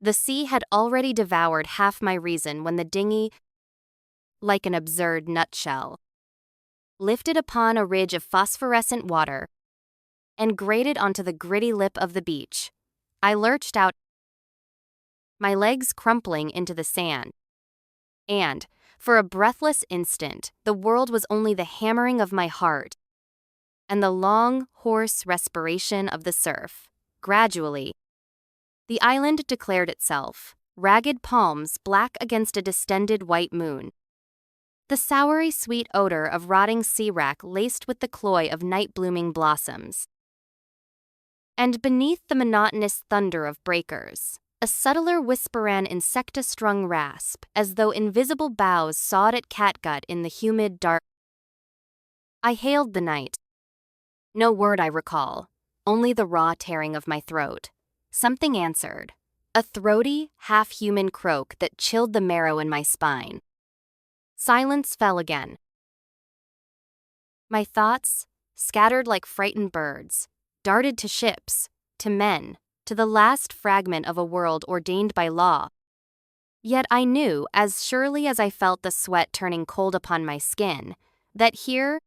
The sea had already devoured half my reason when the dinghy, like an absurd nutshell, lifted upon a ridge of phosphorescent water and grated onto the gritty lip of the beach. I lurched out, my legs crumpling into the sand. And, for a breathless instant, the world was only the hammering of my heart and the long, hoarse respiration of the surf. Gradually, the island declared itself, ragged palms black against a distended white moon. The soury sweet odor of rotting sea wrack laced with the cloy of night-blooming blossoms. And beneath the monotonous thunder of breakers, a subtler whisperan insecta-strung rasp, as though invisible boughs sawed at catgut in the humid dark. I hailed the night. No word I recall, only the raw tearing of my throat. Something answered, a throaty, half-human croak that chilled the marrow in my spine. Silence fell again. My thoughts, scattered like frightened birds, darted to ships, to men, to the last fragment of a world ordained by law. Yet I knew, as surely as I felt the sweat turning cold upon my skin, that here,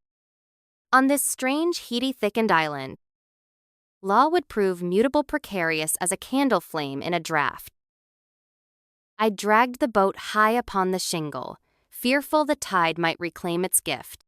on this strange, heat-thickened island, law would prove mutable precarious as a candle flame in a draught. I dragged the boat high upon the shingle, fearful the tide might reclaim its gift,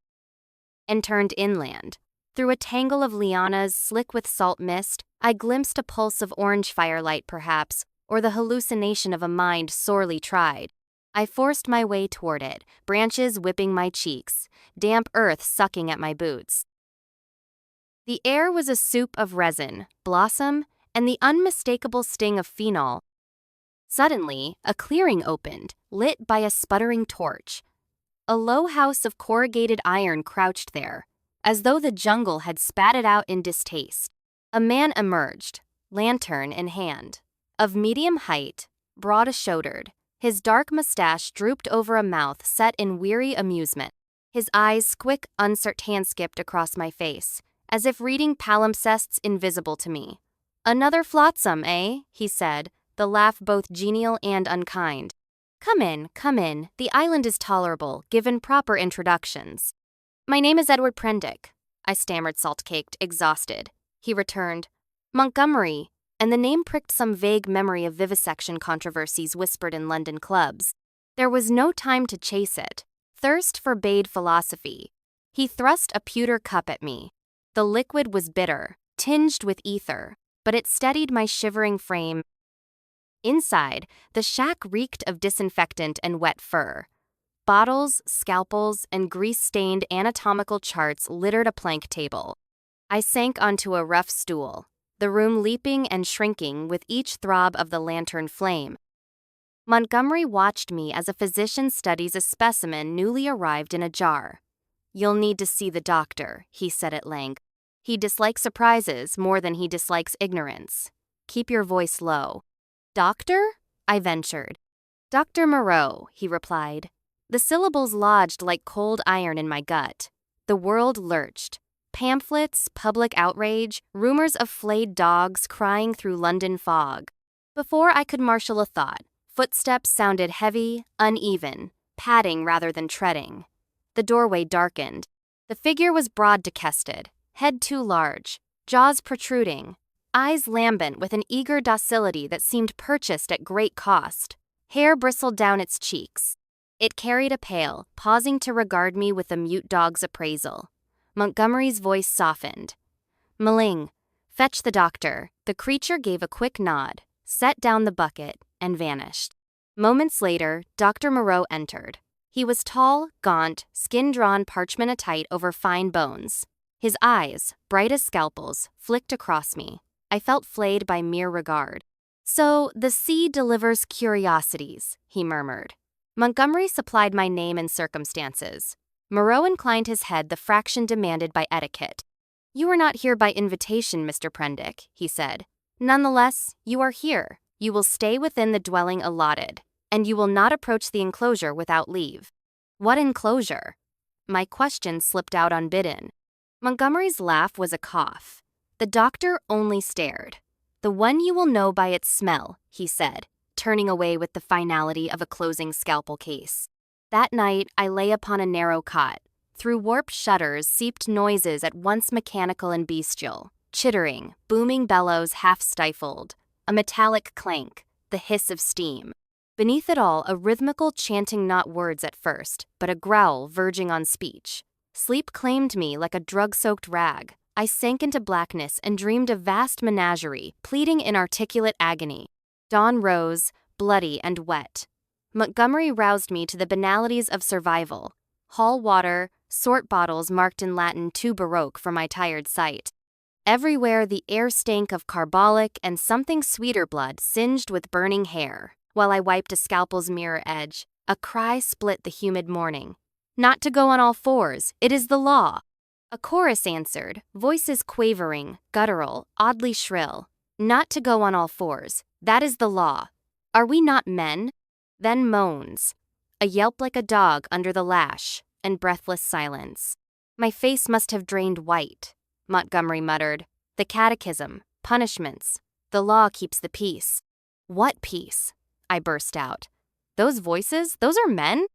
and turned inland. Through a tangle of lianas slick with salt mist, I glimpsed a pulse of orange firelight perhaps, or the hallucination of a mind sorely tried. I forced my way toward it, branches whipping my cheeks, damp earth sucking at my boots. The air was a soup of resin, blossom, and the unmistakable sting of phenol. Suddenly, a clearing opened, lit by a sputtering torch. A low house of corrugated iron crouched there, as though the jungle had spat it out in distaste. A man emerged, lantern in hand. Of medium height, broad-shouldered, his dark mustache drooped over a mouth set in weary amusement. His eyes quick, uncertain skipped across my face, as if reading palimpsests invisible to me. "Another flotsam, eh?" he said, the laugh both genial and unkind. Come in, the island is tolerable, given proper introductions." "My name is Edward Prendick," I stammered, salt-caked, exhausted. He returned, "Montgomery," and the name pricked some vague memory of vivisection controversies whispered in London clubs. There was no time to chase it. Thirst forbade philosophy. He thrust a pewter cup at me. The liquid was bitter, tinged with ether, but it steadied my shivering frame. Inside, the shack reeked of disinfectant and wet fur. Bottles, scalpels, and grease-stained anatomical charts littered a plank table. I sank onto a rough stool, the room leaping and shrinking with each throb of the lantern flame. Montgomery watched me as a physician studies a specimen newly arrived in a jar. "You'll need to see the doctor," he said at length. "He dislikes surprises more than he dislikes ignorance. Keep your voice low." "Doctor?" I ventured. "Dr. Moreau," he replied. The syllables lodged like cold iron in my gut. The world lurched. Pamphlets, public outrage, rumors of flayed dogs crying through London fog. Before I could marshal a thought, footsteps sounded heavy, uneven, padding rather than treading. The doorway darkened. The figure was broad-chested, head too large, jaws protruding, eyes lambent with an eager docility that seemed purchased at great cost. Hair bristled down its cheeks. It carried a pail, pausing to regard me with a mute dog's appraisal. Montgomery's voice softened. "Maling, fetch the doctor." The creature gave a quick nod, set down the bucket, and vanished. Moments later, Dr. Moreau entered. He was tall, gaunt, skin-drawn parchment-tight over fine bones. His eyes, bright as scalpels, flicked across me. I felt flayed by mere regard. "So, the sea delivers curiosities," he murmured. Montgomery supplied my name and circumstances. Moreau inclined his head the fraction demanded by etiquette. "You are not here by invitation, Mr. Prendick," he said. "Nonetheless, you are here. You will stay within the dwelling allotted, and you will not approach the enclosure without leave." "What enclosure?" My question slipped out unbidden. Montgomery's laugh was a cough. The doctor only stared. "The one you will know by its smell," he said. turning away with the finality of a closing scalpel case. That night, I lay upon a narrow cot. Through warped shutters seeped noises at once mechanical and bestial. Chittering, booming bellows half-stifled, a metallic clank, the hiss of steam. Beneath it all, a rhythmical chanting, not words at first, but a growl verging on speech. Sleep claimed me like a drug-soaked rag. I sank into blackness and dreamed a vast menagerie, pleading inarticulate agony. Dawn rose, bloody and wet. Montgomery roused me to the banalities of survival. Hall water, sort bottles marked in Latin too baroque for my tired sight. Everywhere the air stank of carbolic and something sweeter blood singed with burning hair. While I wiped a scalpel's mirror edge, a cry split the humid morning. Not to go on all fours, it is the law. A chorus answered, voices quavering, guttural, oddly shrill. Not to go on all fours, that is the law. Are we not men? Then moans. A yelp like a dog under the lash, and breathless silence. My face must have drained white, Montgomery muttered. The catechism, punishments. The law keeps the peace. What peace? I burst out. Those voices, those are men?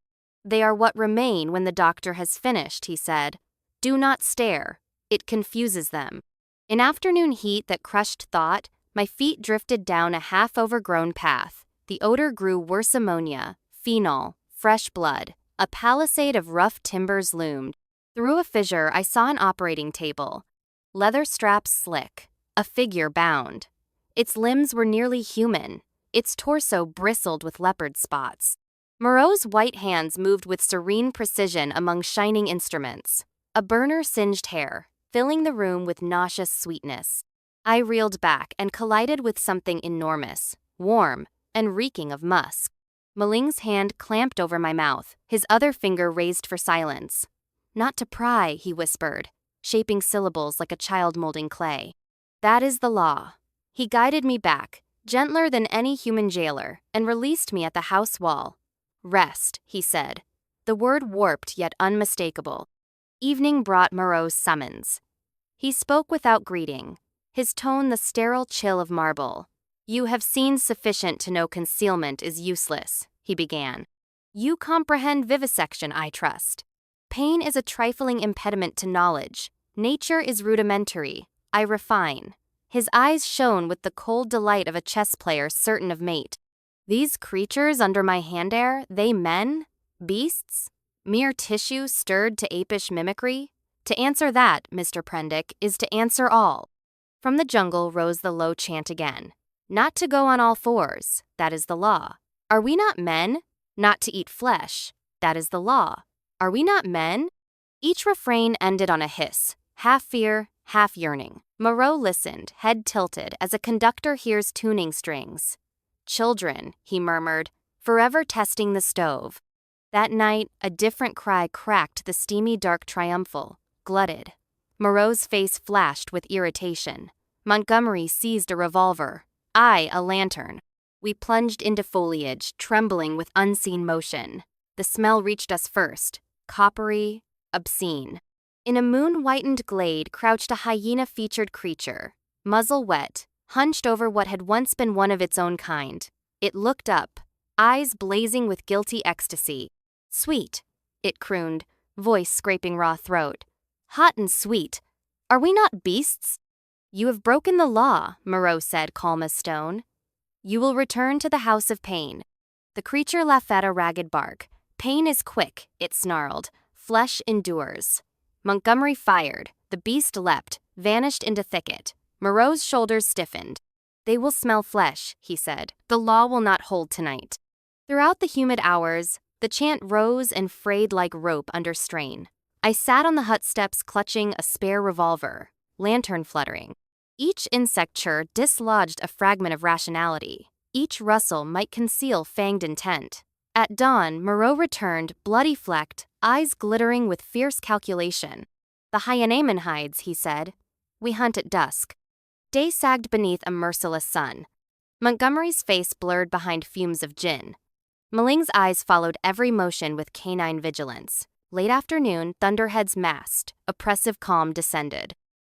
They are what remain when the doctor has finished, he said. Do not stare. It confuses them. In afternoon heat that crushed thought, my feet drifted down a half-overgrown path. The odor grew worse ammonia, phenol, fresh blood. A palisade of rough timbers loomed. Through a fissure, I saw an operating table. Leather straps slick. A figure bound. Its limbs were nearly human. Its torso bristled with leopard spots. Moreau's white hands moved with serene precision among shining instruments. A burner singed hair, filling the room with nauseous sweetness. I reeled back and collided with something enormous, warm, and reeking of musk. Maling's hand clamped over my mouth, his other finger raised for silence. Not to pry, he whispered, shaping syllables like a child molding clay. That is the law. He guided me back, gentler than any human jailer, and released me at the house wall. Rest, he said, the word warped yet unmistakable. Evening brought Moreau's summons. He spoke without greeting, his tone the sterile chill of marble. You have seen sufficient to know concealment is useless, he began. You comprehend vivisection, I trust. Pain is a trifling impediment to knowledge. Nature is rudimentary. I refine. His eyes shone with the cold delight of a chess player certain of mate. These creatures under my hand air, they men? Beasts? Mere tissue stirred to apish mimicry? To answer that, Mr. Prendick, is to answer all. From the jungle rose the low chant again. Not to go on all fours, that is the law. Are we not men? Not to eat flesh, that is the law. Are we not men? Each refrain ended on a hiss, half fear, half yearning. Moreau listened, head tilted, as a conductor hears tuning strings. Children, he murmured, forever testing the stove. That night, a different cry cracked the steamy dark triumphal, glutted. Moreau's face flashed with irritation. Montgomery seized a revolver, I a lantern. We plunged into foliage, trembling with unseen motion. The smell reached us first, coppery, obscene. In a moon-whitened glade crouched a hyena-featured creature, muzzle wet, hunched over what had once been one of its own kind. It looked up, eyes blazing with guilty ecstasy. Sweet, it crooned, voice scraping raw throat. Hot and sweet. Are we not beasts? You have broken the law, Moreau said, calm as stone. You will return to the house of pain. The creature laughed at a ragged bark. Pain is quick, it snarled. Flesh endures. Montgomery fired. The beast leapt, vanished into thicket. Moreau's shoulders stiffened. They will smell flesh, he said. The law will not hold tonight. Throughout the humid hours, the chant rose and frayed like rope under strain. I sat on the hut steps clutching a spare revolver, lantern fluttering. Each insect chirr dislodged a fragment of rationality. Each rustle might conceal fanged intent. At dawn, Moreau returned, bloody-flecked, eyes glittering with fierce calculation. The hyenaman hides, he said. We hunt at dusk. Day sagged beneath a merciless sun. Montgomery's face blurred behind fumes of gin. Maling's eyes followed every motion with canine vigilance. Late afternoon, thunderheads massed. Oppressive calm descended.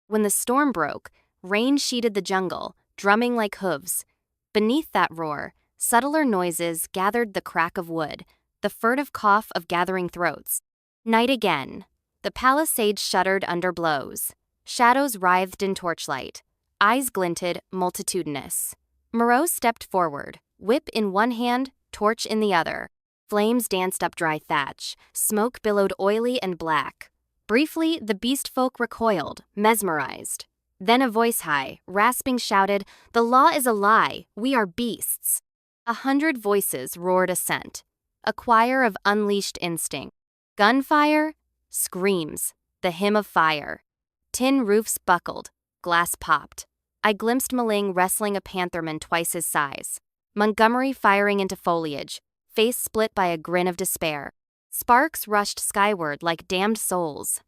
When the storm broke, rain sheeted the jungle, drumming like hooves. Beneath that roar, Subtler noises gathered the crack of wood, the furtive cough of gathering throats. Night again. The palisade shuddered under blows. Shadows writhed in torchlight. Eyes glinted, multitudinous. Moreau stepped forward, whip in one hand, torch in the other. Flames danced up dry thatch. Smoke billowed oily and black. Briefly, the beast folk recoiled, mesmerized. Then a voice high, rasping shouted, "The law is a lie. We are beasts." 100 voices roared assent. A choir of unleashed instinct. Gunfire? Screams. The hymn of fire. Tin roofs buckled. Glass popped. I glimpsed Maling wrestling a pantherman twice his size. Montgomery firing into foliage, face split by a grin of despair. Sparks rushed skyward like damned souls.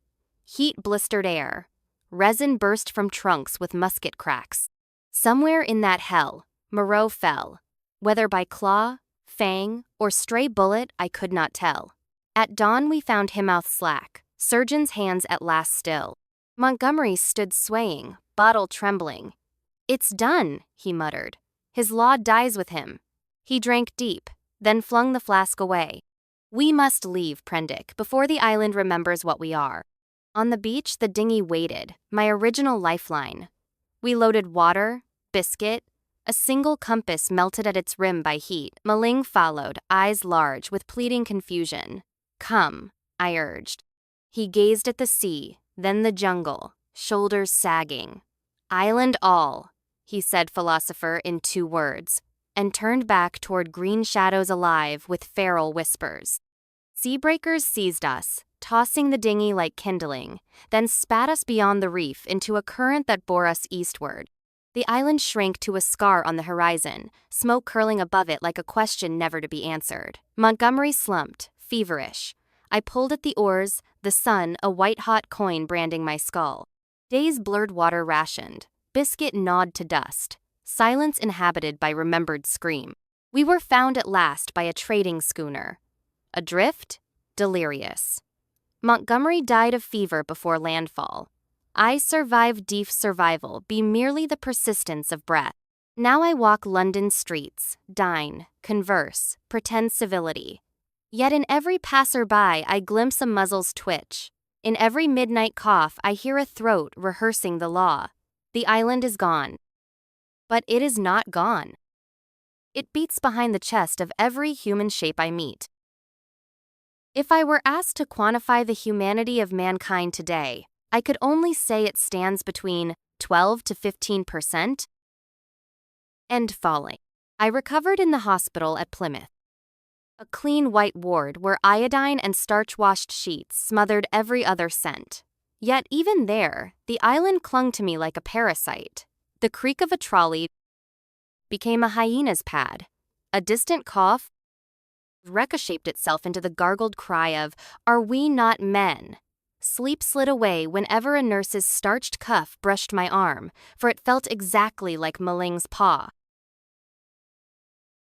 Heat blistered air. Resin burst from trunks with musket cracks. Somewhere in that hell, Moreau fell. Whether by claw, fang, or stray bullet, I could not tell. At dawn we found him mouth slack, surgeon's hands at last still. Montgomery stood swaying, bottle trembling. "It's done," he muttered. "His law dies with him." He drank deep, then flung the flask away. "We must leave, Prendick, before the island remembers what we are." On the beach, the dinghy waited, my original lifeline. We loaded water, biscuit. A single compass melted at its rim by heat. Maling followed, eyes large with pleading confusion. "Come," I urged. He gazed at the sea, then the jungle, shoulders sagging. "Island all," he said, philosopher, in 2 words, and turned back toward green shadows alive with feral whispers. Sea breakers seized us, tossing the dinghy like kindling, then spat us beyond the reef into a current that bore us eastward. The island shrank to a scar on the horizon, smoke curling above it like a question never to be answered. Montgomery slumped, feverish. I pulled at the oars, the sun a white-hot coin branding my skull. Day's blurred water rationed. Biscuit gnawed to dust. Silence inhabited by remembered scream. We were found at last by a trading schooner. Adrift? Delirious. Montgomery died of fever before landfall. I survived deep survival be merely the persistence of breath. Now I walk London streets, dine, converse, pretend civility. Yet in every passerby I glimpse a muzzle's twitch. In every midnight cough I hear a throat rehearsing the law. The island is gone. But it is not gone. It beats behind the chest of every human shape I meet. If I were asked to quantify the humanity of mankind today, I could only say it stands between 12 to 15%. And falling. I recovered in the hospital at Plymouth. A clean white ward where iodine and starch-washed sheets smothered every other scent. Yet even there, the island clung to me like a parasite. The creak of a trolley became a hyena's pad. A distant cough ricocheted itself into the gargled cry of, "Are we not men?" Sleep slid away whenever a nurse's starched cuff brushed my arm, for it felt exactly like Maling's paw.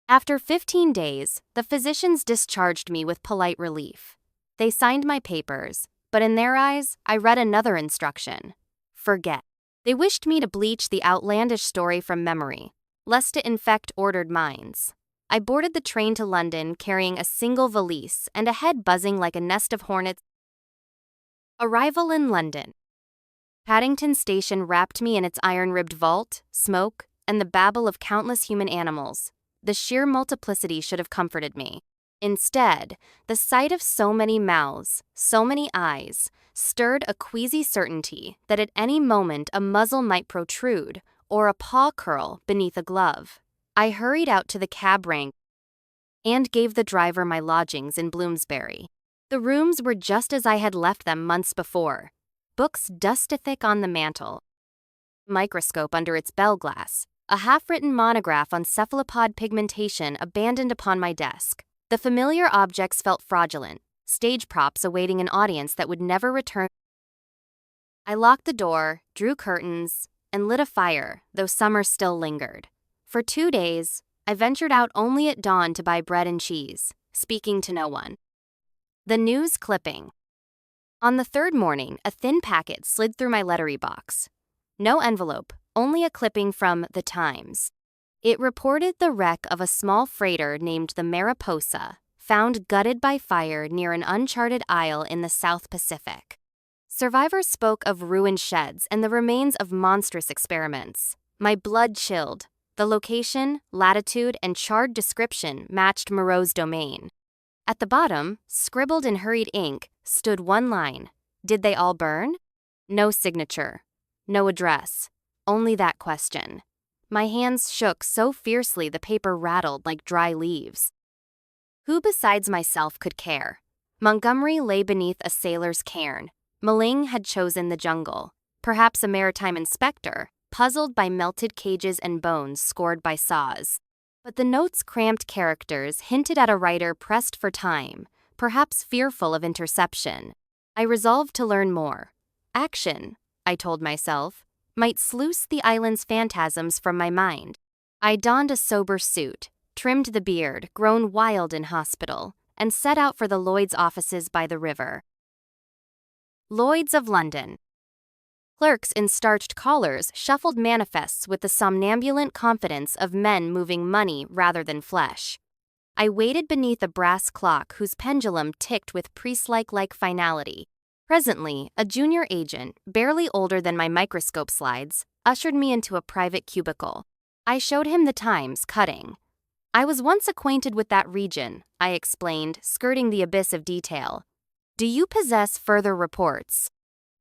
After 15 days, the physicians discharged me with polite relief. They signed my papers, but in their eyes, I read another instruction. Forget. They wished me to bleach the outlandish story from memory, lest it infect ordered minds. I boarded the train to London carrying a single valise and a head buzzing like a nest of hornets. Arrival in London. Paddington Station wrapped me in its iron-ribbed vault, smoke, and the babble of countless human animals. The sheer multiplicity should have comforted me. Instead, the sight of so many mouths, so many eyes, stirred a queasy certainty that at any moment a muzzle might protrude or a paw curl beneath a glove. I hurried out to the cab rank and gave the driver my lodgings in Bloomsbury. The rooms were just as I had left them months before. Books dust-thick on the mantel. Microscope under its bell glass. A half-written monograph on cephalopod pigmentation abandoned upon my desk. The familiar objects felt fraudulent, stage props awaiting an audience that would never return. I locked the door, drew curtains, and lit a fire, though summer still lingered. For 2 days, I ventured out only at dawn to buy bread and cheese, speaking to no one. The news clipping. On the 3rd morning, a thin packet slid through my lettery box. No envelope, only a clipping from The Times. It reported the wreck of a small freighter named the Mariposa, found gutted by fire near an uncharted isle in the South Pacific. Survivors spoke of ruined sheds and the remains of monstrous experiments. My blood chilled. The location, latitude, and charred description matched Moreau's domain. At the bottom, scribbled in hurried ink, stood one line. Did they all burn? No signature. No address. Only that question. My hands shook so fiercely the paper rattled like dry leaves. Who besides myself could care? Montgomery lay beneath a sailor's cairn. Maling had chosen the jungle. Perhaps a maritime inspector, puzzled by melted cages and bones scored by saws. But the note's cramped characters hinted at a writer pressed for time, perhaps fearful of interception. I resolved to learn more. Action, I told myself, might sluice the island's phantasms from my mind. I donned a sober suit, trimmed the beard, grown wild in hospital, and set out for the Lloyd's offices by the river. Lloyd's of London. Clerks in starched collars shuffled manifests with the somnambulant confidence of men moving money rather than flesh. I waited beneath a brass clock whose pendulum ticked with priest-like finality. Presently, a junior agent, barely older than my microscope slides, ushered me into a private cubicle. I showed him the Times cutting. I was once acquainted with that region, I explained, skirting the abyss of detail. Do you possess further reports?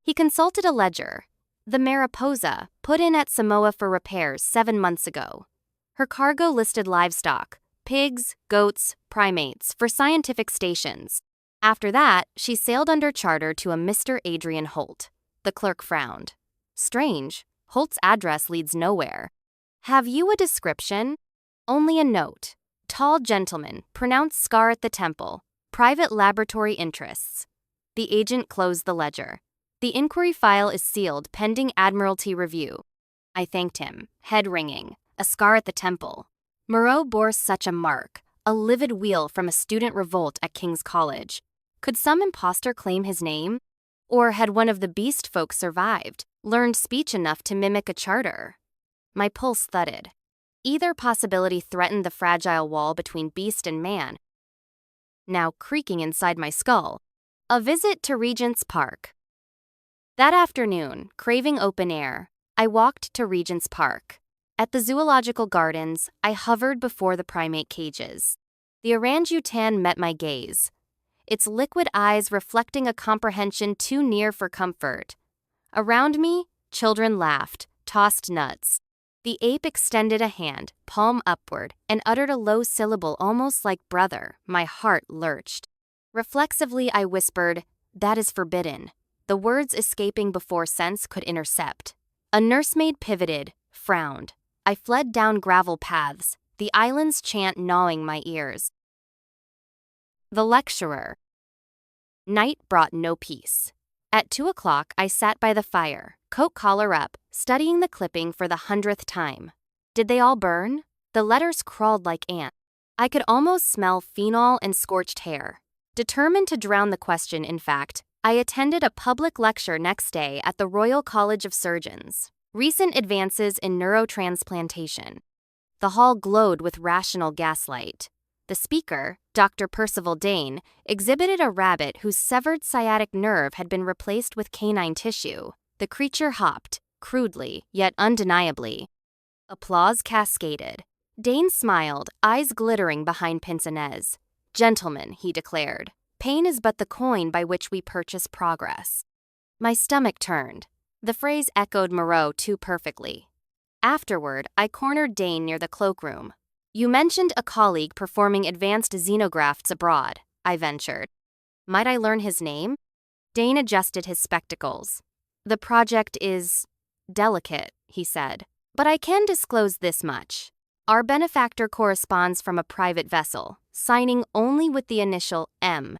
He consulted a ledger. The Mariposa, put in at Samoa for repairs 7 months ago. Her cargo listed livestock, pigs, goats, primates, for scientific stations. After that, she sailed under charter to a Mr. Adrian Holt. The clerk frowned. Strange, Holt's address leads nowhere. Have you a description? Only a note. Tall gentleman, pronounced scar at the temple. Private laboratory interests. The agent closed the ledger. The inquiry file is sealed pending Admiralty review. I thanked him, head ringing. A scar at the temple. Moreau bore such a mark, a livid wheal from a student revolt at King's College. Could some imposter claim his name? Or had one of the beast folk survived, learned speech enough to mimic a charter? My pulse thudded. Either possibility threatened the fragile wall between beast and man, now creaking inside my skull. A visit to Regent's Park. That afternoon, craving open air, I walked to Regent's Park. At the zoological gardens, I hovered before the primate cages. The orangutan met my gaze, its liquid eyes reflecting a comprehension too near for comfort. Around me, children laughed, tossed nuts. The ape extended a hand, palm upward, and uttered a low syllable almost like brother. My heart lurched. Reflexively, I whispered, "That is forbidden," the words escaping before sense could intercept. A nursemaid pivoted, frowned. I fled down gravel paths, the island's chant gnawing my ears. The lecturer. Night brought no peace. At 2 o'clock, I sat by the fire, coat collar up, studying the clipping for the 100th time. Did they all burn? The letters crawled like ants. I could almost smell phenol and scorched hair. Determined to drown the question, in fact, I attended a public lecture next day at the Royal College of Surgeons. Recent advances in neurotransplantation. The hall glowed with rational gaslight. The speaker, Dr. Percival Dane, exhibited a rabbit whose severed sciatic nerve had been replaced with canine tissue. The creature hopped, crudely, yet undeniably. Applause cascaded. Dane smiled, eyes glittering behind pince-nez. "Gentlemen," he declared, "pain is but the coin by which we purchase progress." My stomach turned. The phrase echoed Moreau too perfectly. Afterward, I cornered Dane near the cloakroom. "You mentioned a colleague performing advanced xenografts abroad," I ventured. Might I learn his name? Dane adjusted his spectacles. "The project is delicate," he said, "but I can disclose this much. Our benefactor corresponds from a private vessel, signing only with the initial M."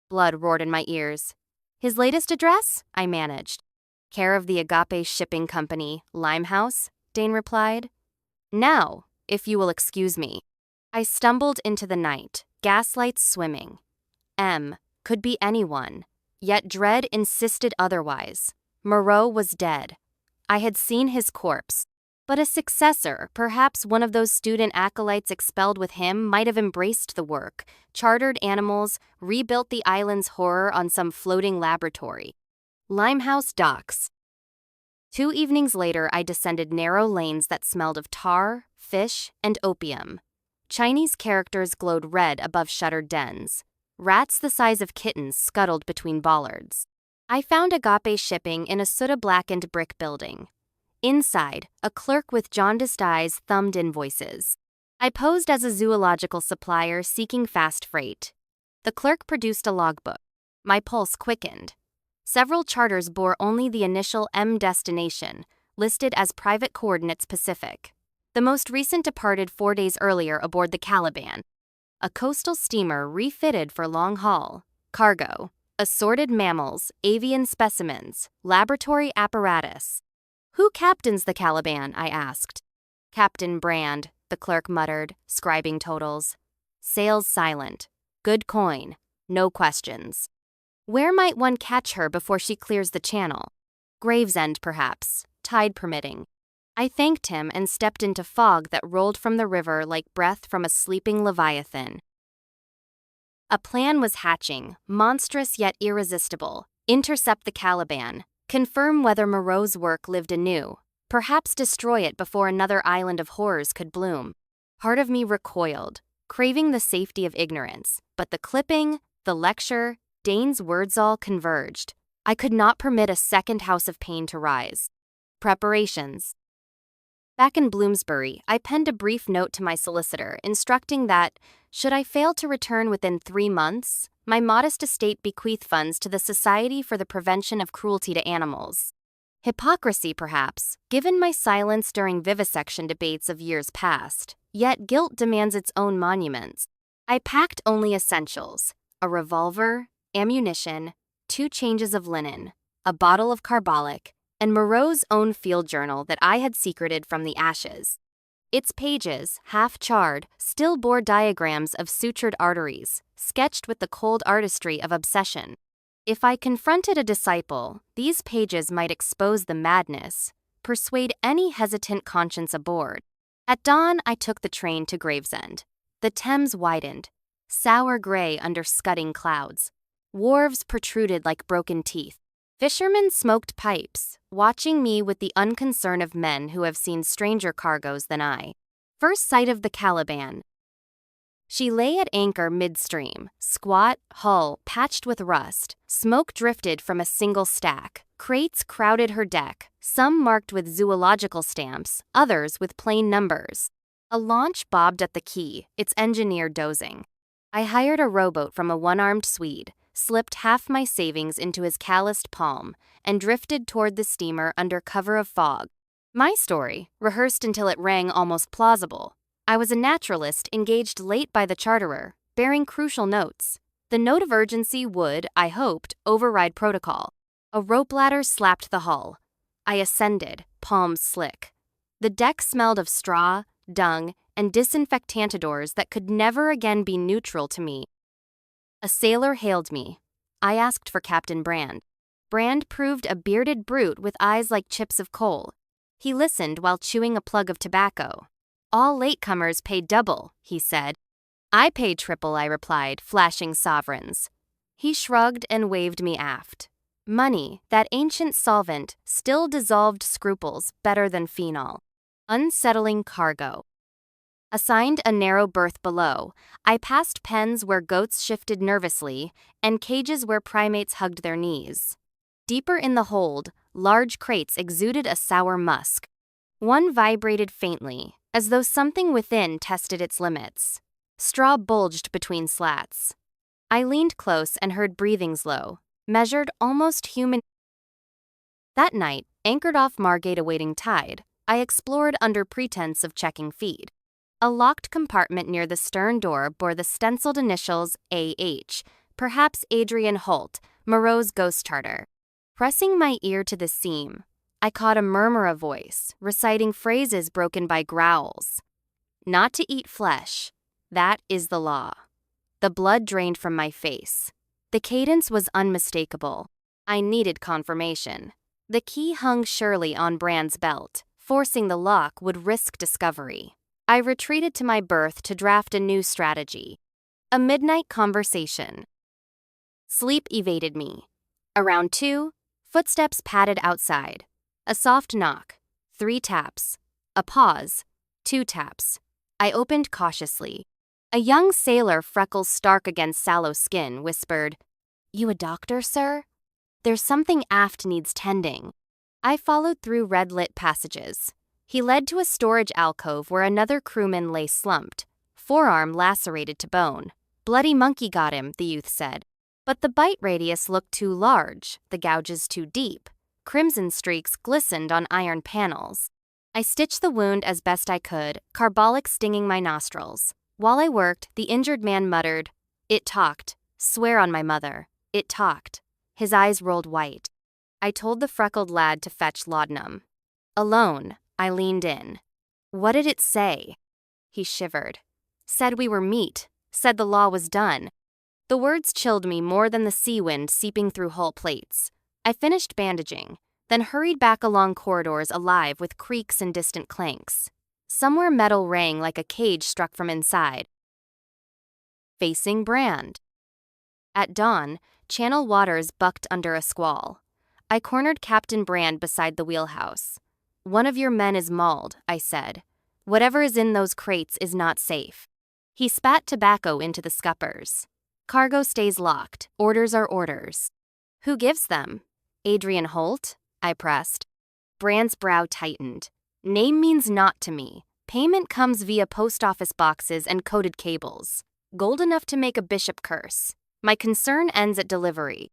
Blood roared in my ears. "His latest address?" I managed. "Care of the Agape Shipping Company, Limehouse," Dane replied. "Now, if you will excuse me." I stumbled into the night, gaslights swimming. M could be anyone, yet dread insisted otherwise. Moreau was dead. I had seen his corpse. But a successor, perhaps one of those student acolytes expelled with him, might have embraced the work, chartered animals, rebuilt the island's horror on some floating laboratory. Limehouse Docks. 2 evenings later, I descended narrow lanes that smelled of tar, fish, and opium. Chinese characters glowed red above shuttered dens. Rats the size of kittens scuttled between bollards. I found Agape Shipping in a soda-blackened brick building. Inside, a clerk with jaundiced eyes thumbed invoices. I posed as a zoological supplier seeking fast freight. The clerk produced a logbook. My pulse quickened. Several charters bore only the initial M destination, listed as Private Coordinates Pacific. The most recent departed 4 days earlier aboard the Caliban, a coastal steamer refitted for long haul. Cargo: assorted mammals, avian specimens, laboratory apparatus. Who captains the Caliban? I asked. Captain Brand, the clerk muttered, scribing totals. Sails silent. Good coin. No questions. Where might one catch her before she clears the channel? Gravesend, perhaps, tide permitting. I thanked him and stepped into fog that rolled from the river like breath from a sleeping leviathan. A plan was hatching, monstrous yet irresistible. Intercept the Caliban, confirm whether Moreau's work lived anew, perhaps destroy it before another island of horrors could bloom. Part of me recoiled, craving the safety of ignorance, but the clipping, the lecture, Dane's words all converged. I could not permit a second house of pain to rise. Preparations. Back in Bloomsbury, I penned a brief note to my solicitor instructing that, should I fail to return within 3 months, my modest estate bequeath funds to the Society for the Prevention of Cruelty to Animals. Hypocrisy, perhaps, given my silence during vivisection debates of years past, yet guilt demands its own monuments. I packed only essentials: a revolver, ammunition, 2 changes of linen, a bottle of carbolic, and Moreau's own field journal that I had secreted from the ashes. Its pages, half charred, still bore diagrams of sutured arteries, sketched with the cold artistry of obsession. If I confronted a disciple, these pages might expose the madness, persuade any hesitant conscience aboard. At dawn, I took the train to Gravesend. The Thames widened, sour gray under scudding clouds. Wharves protruded like broken teeth. Fishermen smoked pipes, watching me with the unconcern of men who have seen stranger cargoes than I. First sight of the Caliban. She lay at anchor midstream, squat, hull patched with rust. Smoke drifted from a single stack. Crates crowded her deck, some marked with zoological stamps, others with plain numbers. A launch bobbed at the quay, its engineer dozing. I hired a rowboat from a one-armed Swede, slipped half my savings into his calloused palm, and drifted toward the steamer under cover of fog. My story, rehearsed until it rang almost plausible. I was a naturalist engaged late by the charterer, bearing crucial notes. The note of urgency would, I hoped, override protocol. A rope ladder slapped the hull. I ascended, palms slick. The deck smelled of straw, dung, and disinfectantadors that could never again be neutral to me. A sailor hailed me. I asked for Captain Brand. Brand proved a bearded brute with eyes like chips of coal. He listened while chewing a plug of tobacco. All latecomers pay double, he said. I pay triple, I replied, flashing sovereigns. He shrugged and waved me aft. Money, that ancient solvent, still dissolved scruples better than phenol. Unsettling cargo. Assigned a narrow berth below, I passed pens where goats shifted nervously and cages where primates hugged their knees. Deeper in the hold, large crates exuded a sour musk. One vibrated faintly, as though something within tested its limits. Straw bulged between slats. I leaned close and heard breathings low, measured, almost human. That night, anchored off Margate awaiting tide, I explored under pretense of checking feed. A locked compartment near the stern door bore the stenciled initials A.H., perhaps Adrian Holt, Moreau's ghost charter. Pressing my ear to the seam, I caught a murmur of voice, reciting phrases broken by growls. Not to eat flesh. That is the law. The blood drained from my face. The cadence was unmistakable. I needed confirmation. The key hung surely on Brand's belt, Forcing the lock would risk discovery. I retreated to my berth to draft a new strategy. A midnight conversation. Sleep evaded me. Around 2, footsteps padded outside. A soft knock. 3 taps. A pause. 2 taps. I opened cautiously. A young sailor, freckles stark against sallow skin, whispered, "You a doctor, sir? There's something aft needs tending." I followed through red-lit passages. He led to a storage alcove where another crewman lay slumped, forearm lacerated to bone. "Bloody monkey got him," the youth said. But the bite radius looked too large, the gouges too deep. Crimson streaks glistened on iron panels. I stitched the wound as best I could, carbolic stinging my nostrils. While I worked, the injured man muttered, "It talked. Swear on my mother. It talked." His eyes rolled white. I told the freckled lad to fetch laudanum. Alone, I leaned in. "What did it say?" He shivered. "Said we were meat. Said the law was done." The words chilled me more than the sea wind seeping through hull plates. I finished bandaging, then hurried back along corridors alive with creaks and distant clanks. Somewhere metal rang like a cage struck from inside. Facing Brand. At dawn, Channel waters bucked under a squall. I cornered Captain Brand beside the wheelhouse. "One of your men is mauled," I said. "Whatever is in those crates is not safe." He spat tobacco into the scuppers. "Cargo stays locked. Orders are orders." "Who gives them?" "Adrian Holt?" I pressed. Brand's brow tightened. "Name means naught to me. Payment comes via post office boxes and coded cables. Gold enough to make a bishop curse. My concern ends at delivery."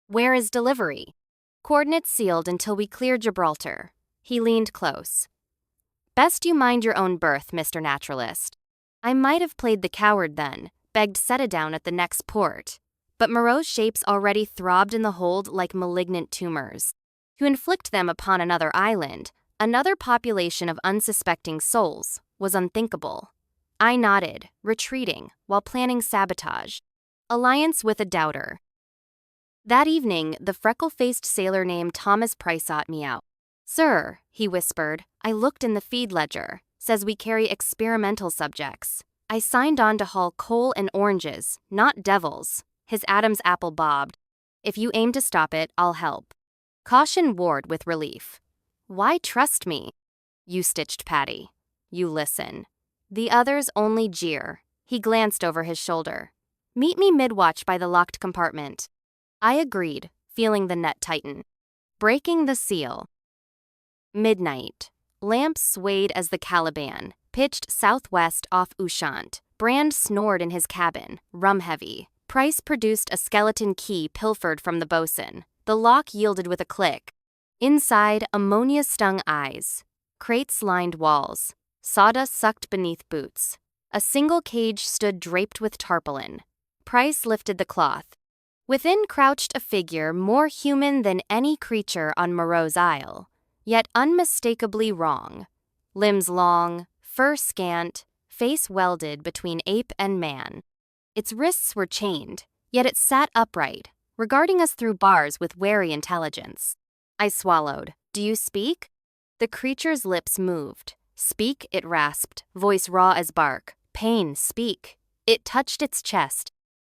"Where is delivery?" "Coordinates sealed until we clear Gibraltar." He leaned close. "Best you mind your own berth, Mr. Naturalist." I might have played the coward then, begged set-a-down at the next port. But Moreau's shapes already throbbed in the hold like malignant tumors. To inflict them upon another island, another population of unsuspecting souls, was unthinkable. I nodded, retreating, while planning sabotage. Alliance with a doubter. That evening, the freckle-faced sailor named Thomas Price sought me out. "Sir," he whispered, I looked in the feed ledger. "Says we carry experimental subjects. I signed on to haul coal and oranges, not devils." His Adam's apple bobbed. "If you aim to stop it, I'll help." Caution warred with relief. "Why trust me?" "You stitched Patty. You listen." The others only jeer. He glanced over his shoulder. "Meet me mid-watch by the locked compartment." I agreed, feeling the net tighten. Breaking the seal. Midnight. Lamps swayed as the Caliban pitched southwest off Ushant. Brand snored in his cabin, rum-heavy. Price produced a skeleton key pilfered from the bosun. The lock yielded with a click. Inside, ammonia-stung eyes. Crates lined walls. Sawdust sucked beneath boots. A single cage stood draped with tarpaulin. Price lifted the cloth. Within crouched a figure more human than any creature on Moreau's Isle, yet unmistakably wrong. Limbs long, fur scant, face welded between ape and man. Its wrists were chained, yet it sat upright, regarding us through bars with wary intelligence. I swallowed. "Do you speak?" The creature's lips moved. "Speak," it rasped, voice raw as bark. "Pain, speak." It touched its chest.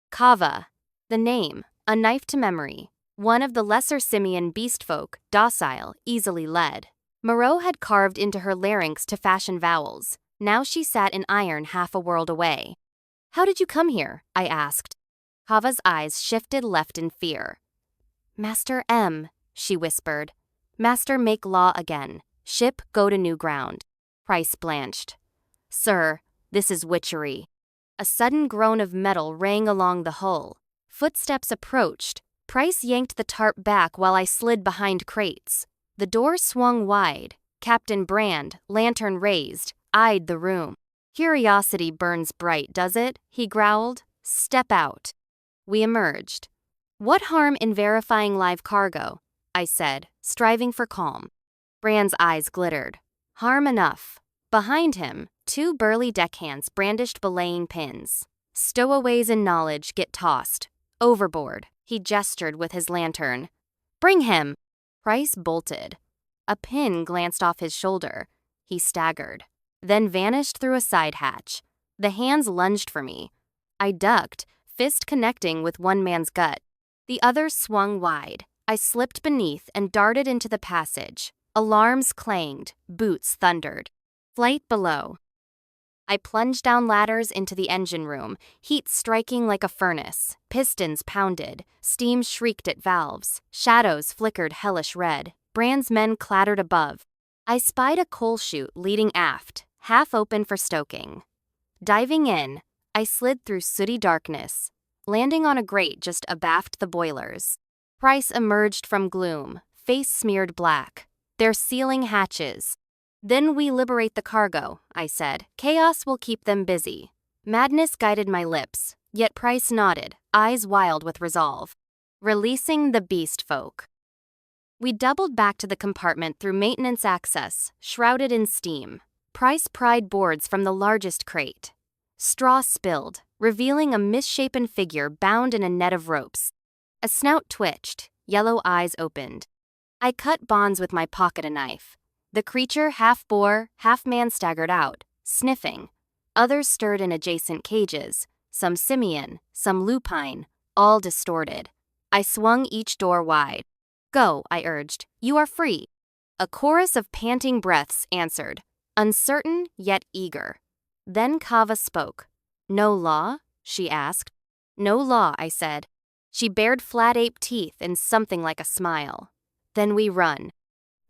Kava. The name, a knife to memory. One of the lesser simian beastfolk, docile, easily led. Moreau had carved into her larynx to fashion vowels. Now she sat in iron half a world away. "How did you come here?" I asked. Kava's eyes shifted left in fear. "Master M," she whispered. "Master make law again. Ship go to new ground." Price blanched. "Sir, this is witchery." A sudden groan of metal rang along the hull. Footsteps approached. Price yanked the tarp back while I slid behind crates. The door swung wide. Captain Brand, lantern raised, eyed the room. "Curiosity burns bright, does it?" he growled. "Step out." We emerged. "What harm in verifying live cargo?" I said, striving for calm. Brand's eyes glittered. "Harm enough." Behind him, 2 burly deckhands brandished belaying pins. "Stowaways in knowledge get tossed. Overboard," he gestured with his lantern. "Bring him!" Price bolted. A pin glanced off his shoulder. He staggered, then vanished through a side hatch. The hands lunged for me. I ducked, fist connecting with one man's gut. The other swung wide. I slipped beneath and darted into the passage. Alarms clanged, boots thundered. Flight below. I plunged down ladders into the engine room, heat striking like a furnace. Pistons pounded, steam shrieked at valves, shadows flickered hellish red. Brand's men clattered above. I spied a coal chute leading aft, half open for stoking. Diving in, I slid through sooty darkness, landing on a grate just abaft the boilers. Price emerged from gloom, face smeared black. They're sealing hatches. Then we liberate the cargo, I said. Chaos will keep them busy. Madness guided my lips, yet Price nodded, eyes wild with resolve. Releasing the beast folk. We doubled back to the compartment through maintenance access, shrouded in steam. Price pried boards from the largest crate. Straw spilled, revealing a misshapen figure bound in a net of ropes. A snout twitched, yellow eyes opened. I cut bonds with my pocket knife. The creature, half boar, half man, staggered out, sniffing. Others stirred in adjacent cages, some simian, some lupine, all distorted. I swung each door wide. Go, I urged. You are free. A chorus of panting breaths answered, uncertain yet eager. Then Kava spoke. No law? She asked. No law, I said. She bared flat ape teeth in something like a smile. Then we run.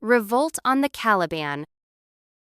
Revolt on the Caliban.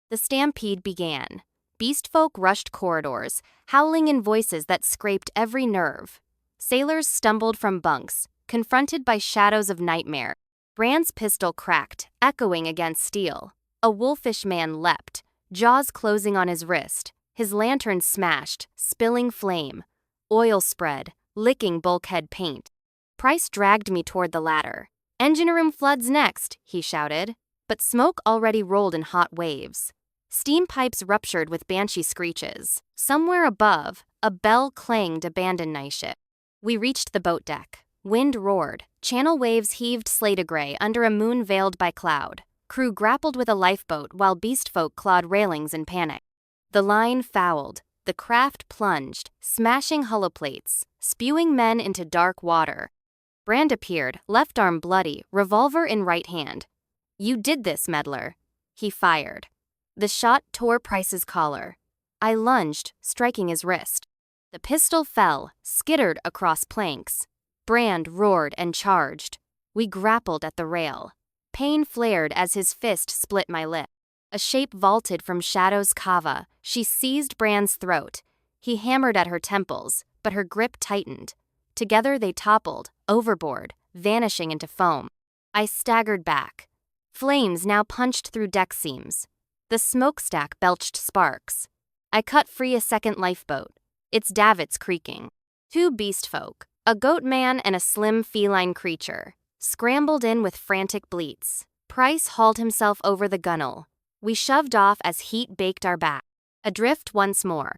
The stampede began. Beastfolk rushed corridors, howling in voices that scraped every nerve. Sailors stumbled from bunks, confronted by shadows of nightmare. Brand's pistol cracked, echoing against steel. A wolfish man leapt, jaws closing on his wrist. His lantern smashed, spilling flame. Oil spread, licking bulkhead paint. Price dragged me toward the ladder. Engine room floods next, he shouted. But smoke already rolled in hot waves. Steam pipes ruptured with banshee screeches. Somewhere above, a bell clanged abandonship. We reached the boat deck. Wind roared. Channel waves heaved slate-gray under a moon veiled by cloud. Crew grappled with a lifeboat while beastfolk clawed railings in panic. The line fouled. The craft plunged, smashing holoplates, spewing men into dark water. Brand appeared, left arm bloody, revolver in right hand. You did this, meddler. He fired. The shot tore Price's collar. I lunged, striking his wrist. The pistol fell, skittered across planks. Brand roared and charged. We grappled at the rail. Pain flared as his fist split my lip. A shape vaulted from Shadow's Kava. She seized Brand's throat. He hammered at her temples, but her grip tightened. Together they toppled, overboard, vanishing into foam. I staggered back. Flames now punched through deck seams. The smokestack belched sparks. I cut free a second lifeboat, its davits creaking. Two beastfolk, a goat man and a slim feline creature, scrambled in with frantic bleats. Price hauled himself over the gunwale. We shoved off as heat baked our back. Adrift once more.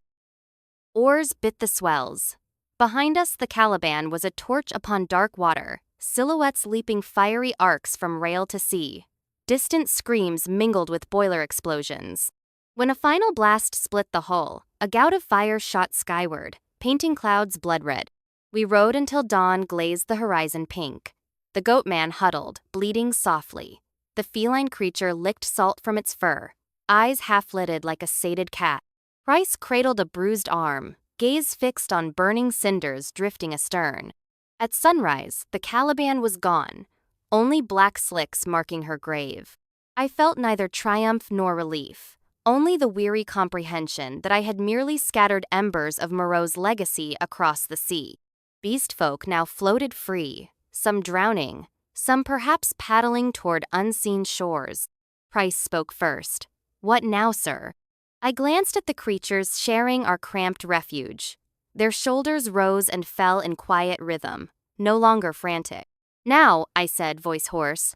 Oars bit the swells. Behind us, the Caliban was a torch upon dark water, silhouettes leaping fiery arcs from rail to sea. Distant screams mingled with boiler explosions. When a final blast split the hull, a gout of fire shot skyward, painting clouds blood red. We rode until dawn glazed the horizon pink. The goat man huddled, bleeding softly. The feline creature licked salt from its fur, eyes half-lidded like a sated cat. Price cradled a bruised arm, gaze fixed on burning cinders drifting astern. At sunrise, the Caliban was gone, only black slicks marking her grave. I felt neither triumph nor relief, only the weary comprehension that I had merely scattered embers of Moreau's legacy across the sea. Beastfolk now floated free, some drowning, some perhaps paddling toward unseen shores. Price spoke first. What now, sir? I glanced at the creatures sharing our cramped refuge. Their shoulders rose and fell in quiet rhythm, no longer frantic. Now, I said, voice hoarse,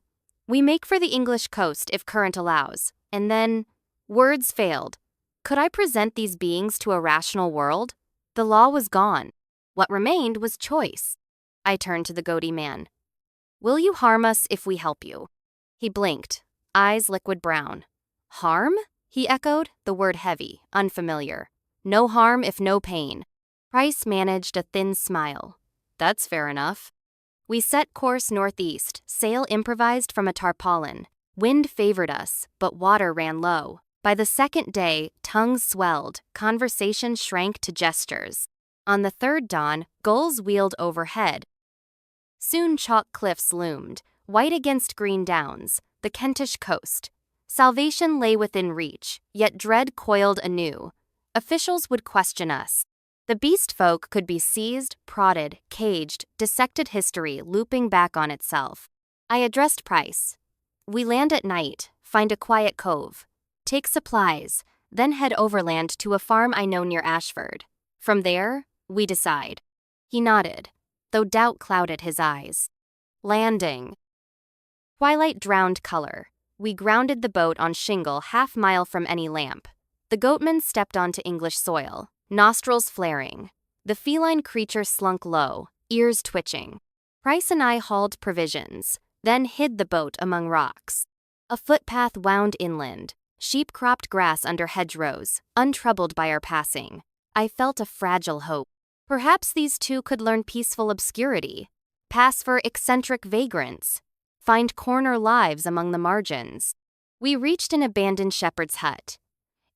we make for the English coast if current allows, and then, words failed. Could I present these beings to a rational world? The law was gone. What remained was choice. I turned to the goaty man. Will you harm us if we help you? He blinked, eyes liquid brown. Harm? He echoed, the word heavy, unfamiliar. No harm if no pain. Price managed a thin smile. That's fair enough. We set course northeast, sail improvised from a tarpaulin. Wind favored us, but water ran low. By the second day, tongues swelled, conversation shrank to gestures. On the third dawn, gulls wheeled overhead. Soon chalk cliffs loomed, white against green downs, the Kentish coast. Salvation lay within reach, yet dread coiled anew. Officials would question us. The beast folk could be seized, prodded, caged, dissected history looping back on itself. I addressed Price. We land at night, find a quiet cove. Take supplies, then head overland to a farm I know near Ashford. From there, we decide. He nodded, though doubt clouded his eyes. Landing. Twilight drowned color. We grounded the boat on shingle half-mile from any lamp. The goatman stepped onto English soil, nostrils flaring. The feline creature slunk low, ears twitching. Price and I hauled provisions, then hid the boat among rocks. A footpath wound inland. Sheep cropped grass under hedgerows, untroubled by our passing. I felt a fragile hope. Perhaps these two could learn peaceful obscurity, pass for eccentric vagrants, find corner lives among the margins. We reached an abandoned shepherd's hut.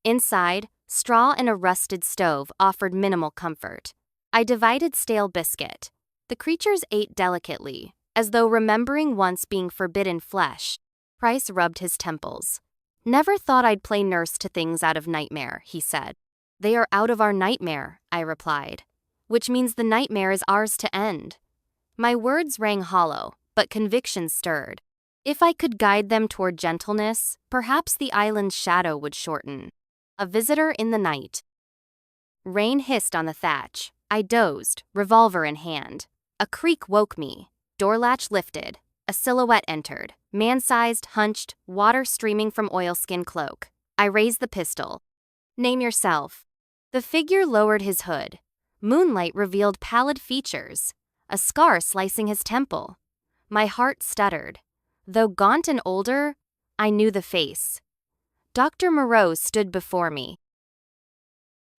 Inside, straw and a rusted stove offered minimal comfort. I divided stale biscuit. The creatures ate delicately, as though remembering once being forbidden flesh. Price rubbed his temples. Never thought I'd play nurse to things out of nightmare, he said. They are out of our nightmare, I replied, which means the nightmare is ours to end. My words rang hollow, but conviction stirred. If I could guide them toward gentleness, perhaps the island's shadow would shorten. A visitor in the night. Rain hissed on the thatch. I dozed, revolver in hand. A creak woke me. Door latch lifted. A silhouette entered. Man-sized, hunched, water streaming from oilskin cloak. I raised the pistol. Name yourself. The figure lowered his hood. Moonlight revealed pallid features. A scar slicing his temple. My heart stuttered. Though gaunt and older, I knew the face. Dr. Moreau stood before me.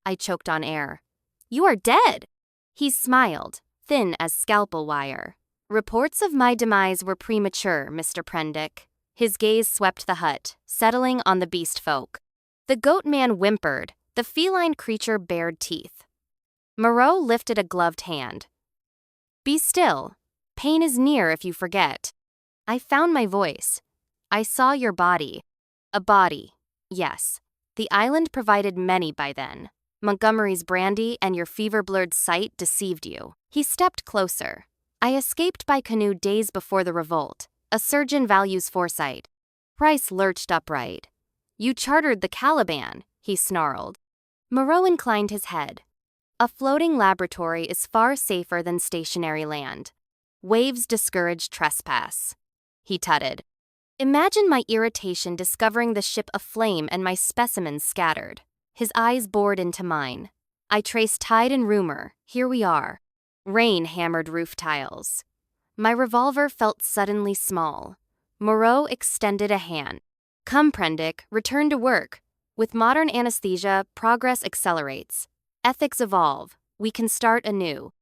I choked on air. You are dead! He smiled, thin as scalpel wire. Reports of my demise were premature, Mr. Prendick. His gaze swept the hut, settling on the beast folk. The goat man whimpered, the feline creature bared teeth. Moreau lifted a gloved hand. Be still. Pain is near if you forget. I found my voice. I saw your body. A body, yes. The island provided many by then. Montgomery's brandy and your fever-blurred sight deceived you. He stepped closer. I escaped by canoe days before the revolt. A surgeon values foresight. Price lurched upright. You chartered the Caliban, he snarled. Moreau inclined his head. A floating laboratory is far safer than stationary land. Waves discourage trespass. He tutted. Imagine my irritation discovering the ship aflame and my specimens scattered. His eyes bored into mine. I traced tide and rumor. Here we are. Rain hammered roof tiles. My revolver felt suddenly small. Moreau extended a hand. Come, Prendick, return to work. With modern anesthesia, progress accelerates. Ethics evolve. We can start anew.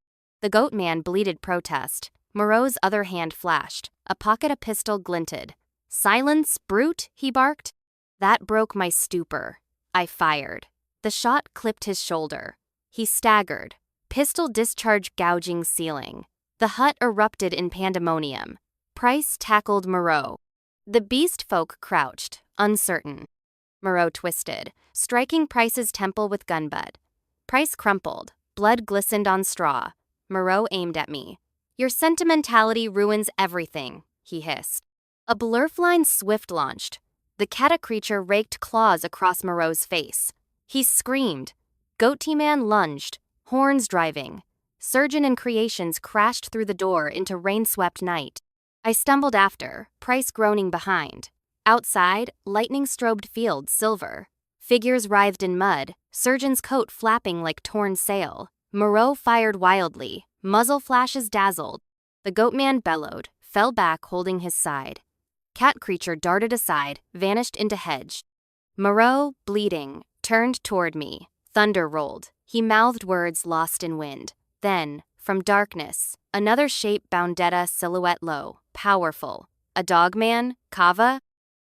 The goat man bleated protest. Moreau's other hand flashed. A pocket of pistol glinted. Silence, brute, he barked. That broke my stupor. I fired. The shot clipped his shoulder. He staggered. Pistol discharge gouging ceiling. The hut erupted in pandemonium. Price tackled Moreau. The beast folk crouched, uncertain. Moreau twisted, striking Price's temple with gun butt. Price crumpled. Blood glistened on straw. Moreau aimed at me. Your sentimentality ruins everything, he hissed. A blurfline swift launched. The cata creature raked claws across Moreau's face. He screamed. Goatee man lunged. Horns driving. Surgeon and creations crashed through the door into rain-swept night. I stumbled after, Price groaning behind. Outside, lightning strobed fields silver. Figures writhed in mud, surgeon's coat flapping like torn sail. Moreau fired wildly, muzzle flashes dazzled. The goat man bellowed, fell back holding his side. Cat creature darted aside, vanished into hedge. Moreau, bleeding, turned toward me. Thunder rolled. He mouthed words lost in wind. Then, from darkness, another shape boundetta silhouette low, powerful. A dogman? Kava?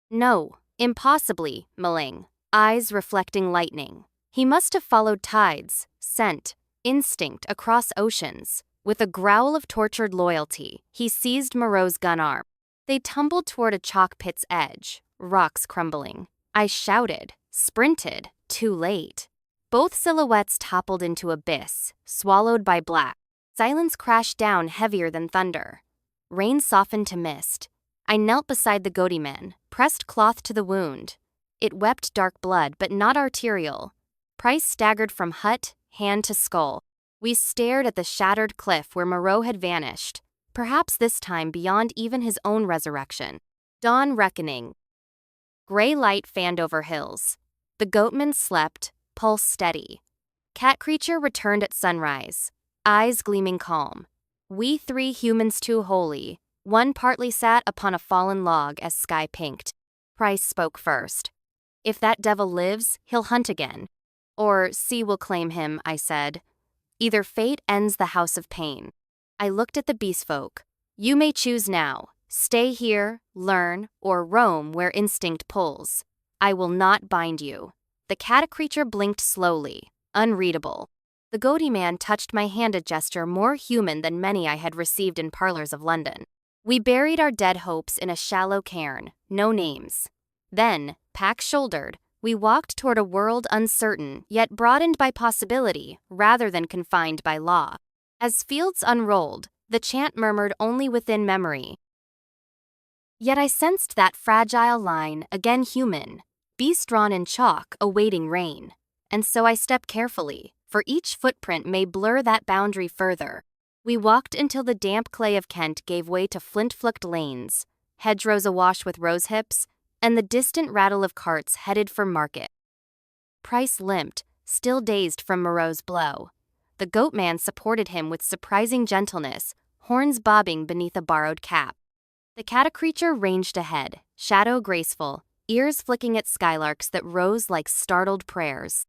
No, impossibly, Maling. Eyes reflecting lightning. He must have followed tides, scent, instinct across oceans. With a growl of tortured loyalty, he seized Moreau's gun arm. They tumbled toward a chalk pit's edge, rocks crumbling. I shouted, sprinted, too late. Both silhouettes toppled into abyss, swallowed by black. Silence crashed down heavier than thunder. Rain softened to mist. I knelt beside the goatee man, pressed cloth to the wound. It wept dark blood, but not arterial. Price staggered from hut, hand to skull. We stared at the shattered cliff where Moreau had vanished, perhaps this time beyond even his own resurrection. Dawn reckoning. Gray light fanned over hills. The goatman slept, pulse steady. Cat creature returned at sunrise, eyes gleaming calm. We three humans too holy. One partly sat upon a fallen log as sky pinked. Price spoke first. If that devil lives, he'll hunt again. Or sea will claim him, I said. Either fate ends the house of pain. I looked at the beast folk. You may choose now. Stay here, learn, or roam where instinct pulls. I will not bind you. The cat creature blinked slowly, unreadable. The goatee man touched my hand, a gesture more human than many I had received in parlors of London. We buried our dead hopes in a shallow cairn, no names. Then, pack-shouldered, we walked toward a world uncertain, yet broadened by possibility, rather than confined by law. As fields unrolled, the chant murmured only within memory. Yet I sensed that fragile line, again human, beast drawn in chalk, awaiting rain. And so I stepped carefully, for each footprint may blur that boundary further. We walked until the damp clay of Kent gave way to flint-flicked lanes, hedgerows awash with rosehips, and the distant rattle of carts headed for market. Price limped, still dazed from Moreau's blow. The goatman supported him with surprising gentleness, horns bobbing beneath a borrowed cap. The cat creature ranged ahead, shadow graceful, ears flicking at skylarks that rose like startled prayers.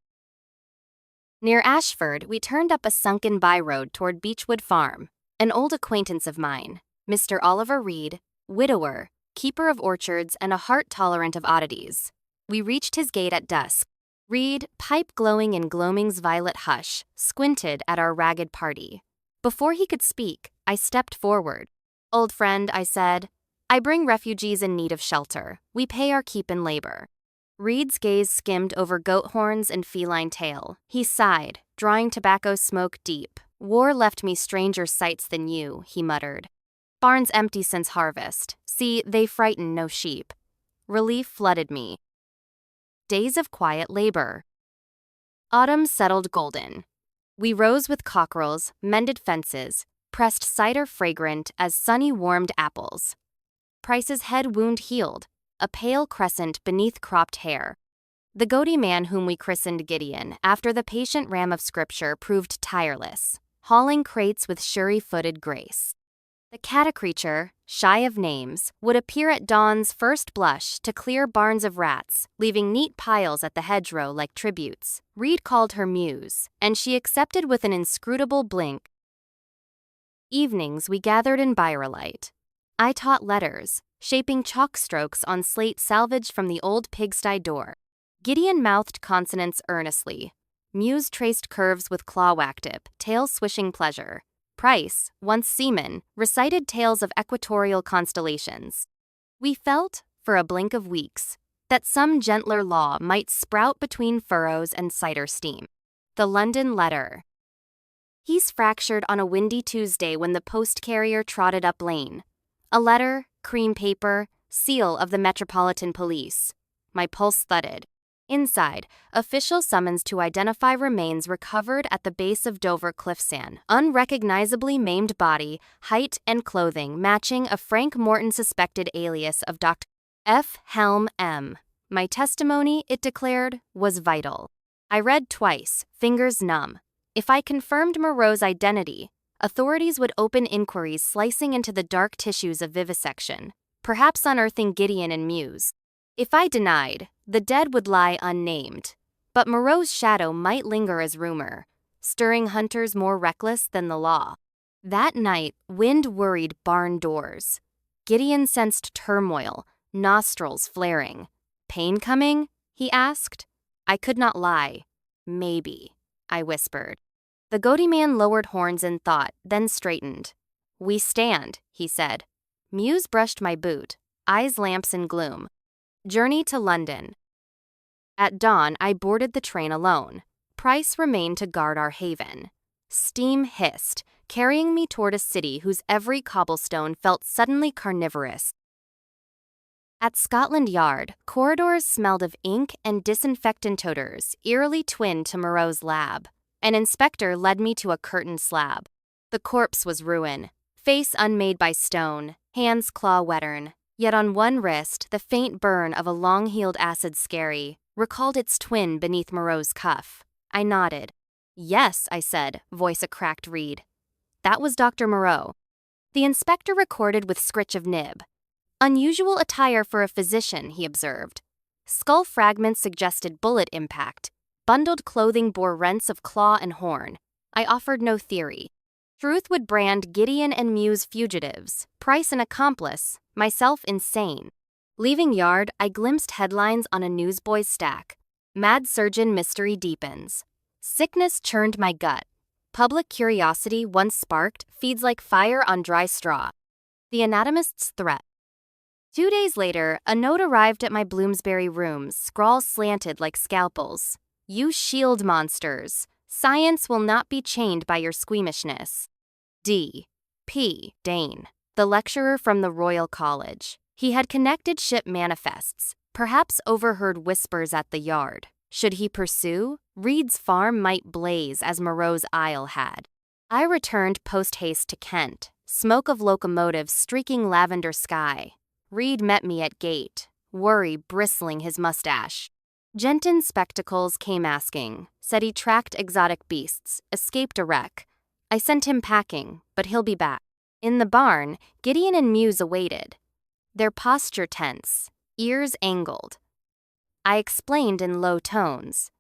Near Ashford, we turned up a sunken byroad toward Beechwood Farm. An old acquaintance of mine, Mr. Oliver Reed, widower, keeper of orchards and a heart tolerant of oddities. We reached his gate at dusk. Reed, pipe glowing in gloaming's violet hush, squinted at our ragged party. Before he could speak, I stepped forward. Old friend, I said, I bring refugees in need of shelter. We pay our keep in labor. Reed's gaze skimmed over goat horns and feline tail. He sighed, drawing tobacco smoke deep. War left me stranger sights than you, he muttered. Barns empty since harvest. See, they frighten no sheep. Relief flooded me. Days of quiet labor. Autumn settled golden. We rose with cockerels, mended fences, pressed cider fragrant as sunny warmed apples. Price's head wound healed, a pale crescent beneath cropped hair. The goatee man whom we christened Gideon after the patient ram of scripture proved tireless, hauling crates with sure-footed grace. The cat creature, shy of names, would appear at dawn's first blush to clear barns of rats, leaving neat piles at the hedgerow like tributes. Reed called her muse, and she accepted with an inscrutable blink. Evenings we gathered in Byerlight. I taught letters, shaping chalk strokes on slate salvaged from the old pigsty door. Gideon mouthed consonants earnestly. Muse traced curves with claw-whack dip, tail swishing pleasure. Price, once seaman, recited tales of equatorial constellations. We felt, for a blink of weeks, that some gentler law might sprout between furrows and cider steam. The London letter. He's fractured on a windy Tuesday when the post carrier trotted up lane. A letter, cream paper, seal of the Metropolitan Police. My pulse thudded. Inside, official summons to identify remains recovered at the base of Dover cliffsand. Unrecognizably maimed body, height and clothing matching a Frank Morton suspected alias of Dr. F. Helm M. My testimony, it declared, was vital. I read twice, fingers numb. If I confirmed Moreau's identity, authorities would open inquiries slicing into the dark tissues of vivisection. perhaps unearthing Gideon and Muse. If I denied, the dead would lie unnamed. But Moreau's shadow might linger as rumor, stirring hunters more reckless than the law. That night, wind worried barn doors. Gideon sensed turmoil, nostrils flaring. Pain coming? He asked. I could not lie. Maybe, I whispered. The goatee man lowered horns in thought, then straightened. We stand, he said. Muse brushed my boot, eyes lamps in gloom. Journey to London. At dawn, I boarded the train alone. Price remained to guard our haven. Steam hissed, carrying me toward a city whose every cobblestone felt suddenly carnivorous. At Scotland Yard, corridors smelled of ink and disinfectant odors, eerily twinned to Moreau's lab. An inspector led me to a curtained slab. The corpse was ruin, face unmade by stone, hands claw-wettern. Yet on one wrist, the faint burn of a long-healed acid scary recalled its twin beneath Moreau's cuff. I nodded. Yes, I said, voice a cracked reed. That was Dr. Moreau. The inspector recorded with scritch of nib. Unusual attire for a physician, he observed. Skull fragments suggested bullet impact. Bundled clothing bore rents of claw and horn. I offered no theory. Truth would brand Gideon and Muse fugitives, Price an accomplice, myself insane. Leaving Yard, I glimpsed headlines on a newsboy's stack. Mad surgeon mystery deepens. Sickness churned my gut. Public curiosity, once sparked, feeds like fire on dry straw. The anatomist's threat. 2 days later, a note arrived at my Bloomsbury rooms, scrawls slanted like scalpels. You shield monsters. Science will not be chained by your squeamishness. D. P. Dane, the lecturer from the Royal College. He had connected ship manifests, perhaps overheard whispers at the yard. Should he pursue? Reed's farm might blaze as Moreau's Isle had. I returned post-haste to Kent, smoke of locomotives streaking lavender sky. Reed met me at gate, worry bristling his mustache. Jenton's spectacles came asking, said he tracked exotic beasts, escaped a wreck. I sent him packing, but he'll be back. In the barn, Gideon and Muse awaited. Their posture tense, ears angled. I explained in low tones.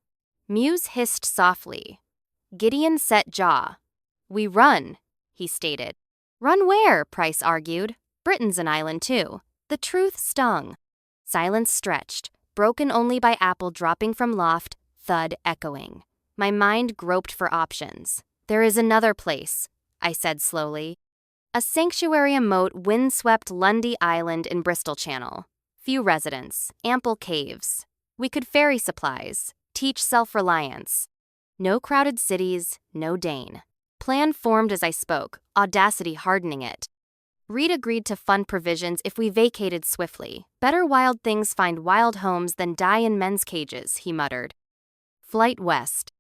Muse hissed softly. Gideon set jaw. We run, he stated. Run where? Price argued. Britain's an island too. The truth stung. Silence stretched, broken only by apple dropping from loft, thud echoing. My mind groped for options. There is another place, I said slowly. A sanctuary moat windswept Lundy Island in Bristol Channel. Few residents, ample caves. We could ferry supplies, teach self-reliance. No crowded cities, no Dane. Plan formed as I spoke, audacity hardening it. Reed agreed to fund provisions if we vacated swiftly. Better wild things find wild homes than die in men's cages, he muttered. Flight west.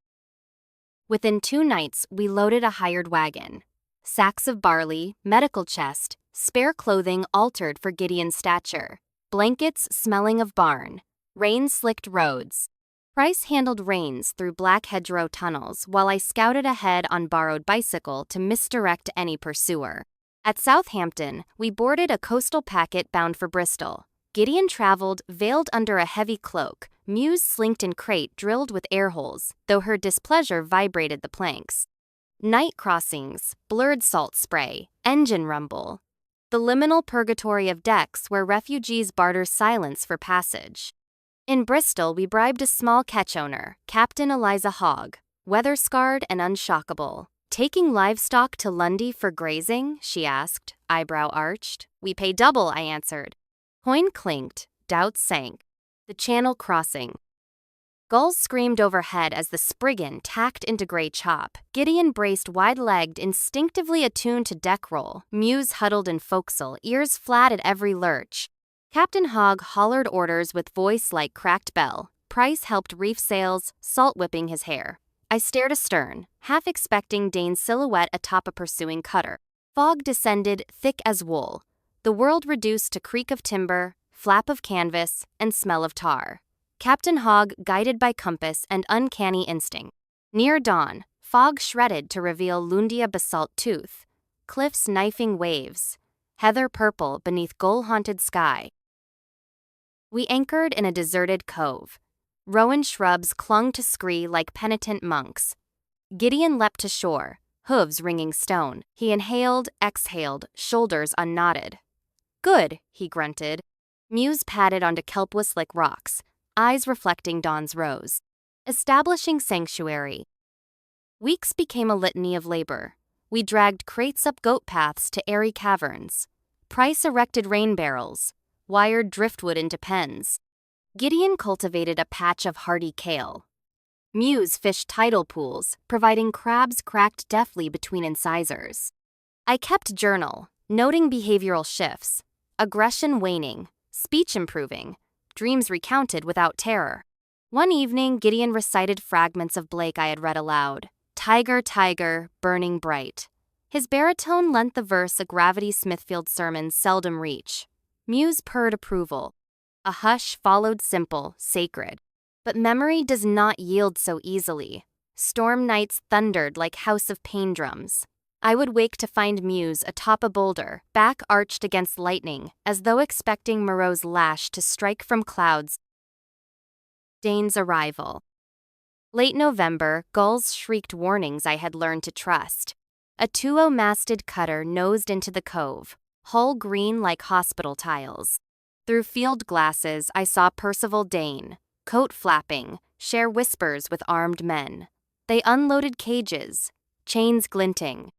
Within 2 nights, we loaded a hired wagon. Sacks of barley, medical chest, spare clothing altered for Gideon's stature, blankets smelling of barn, rain-slicked roads. Price handled reins through black hedgerow tunnels while I scouted ahead on borrowed bicycle to misdirect any pursuer. At Southampton, we boarded a coastal packet bound for Bristol. Gideon traveled veiled under a heavy cloak, Muse slinked in crate drilled with air holes, though her displeasure vibrated the planks. Night crossings, blurred salt spray, engine rumble. The liminal purgatory of decks where refugees barter silence for passage. In Bristol, we bribed a small ketch owner, Captain Eliza Hogg, weather-scarred and unshockable. Taking livestock to Lundy for grazing? She asked, eyebrow arched. We pay double, I answered. Coin clinked, doubts sank. The channel crossing. Gulls screamed overhead as the Spriggan tacked into gray chop. Gideon braced wide-legged, instinctively attuned to deck roll. Muse huddled in forecastle, ears flat at every lurch. Captain Hogg hollered orders with voice like cracked bell. Price helped reef sails, salt-whipping his hair. I stared astern, half expecting Dane's silhouette atop a pursuing cutter. Fog descended, thick as wool. The world reduced to creak of timber, flap of canvas, and smell of tar. Captain Hogg guided by compass and uncanny instinct. Near dawn, fog shredded to reveal Lundia basalt tooth. Cliffs knifing waves. heather purple beneath gull-haunted sky. We anchored in a deserted cove. Rowan shrubs clung to scree like penitent monks. Gideon leapt to shore, hooves ringing stone. He inhaled, exhaled, shoulders unknotted. Good, he grunted. Muse padded onto kelpwith-like rocks, eyes reflecting dawn's rose. Establishing sanctuary. Weeks became a litany of labor. We dragged crates up goat paths to airy caverns. Price erected rain barrels, wired driftwood into pens. Gideon cultivated a patch of hardy kale. Muse fished tidal pools, providing crabs cracked deftly between incisors. I kept journal, noting behavioral shifts, aggression waning, speech improving, dreams recounted without terror. One evening, Gideon recited fragments of Blake I had read aloud. Tiger, tiger, burning bright. His baritone lent the verse a gravity Smithfield sermons seldom reach. Muse purred approval. A hush followed simple, sacred. But memory does not yield so easily. Storm nights thundered like house of pain drums. I would wake to find Muse atop a boulder, back arched against lightning, as though expecting Moreau's lash to strike from clouds. Dane's arrival. Late November, gulls shrieked warnings I had learned to trust. A 20-masted cutter nosed into the cove, hull green like hospital tiles. Through field glasses, I saw Percival Dane, coat flapping, share whispers with armed men. They unloaded cages, chains glinting.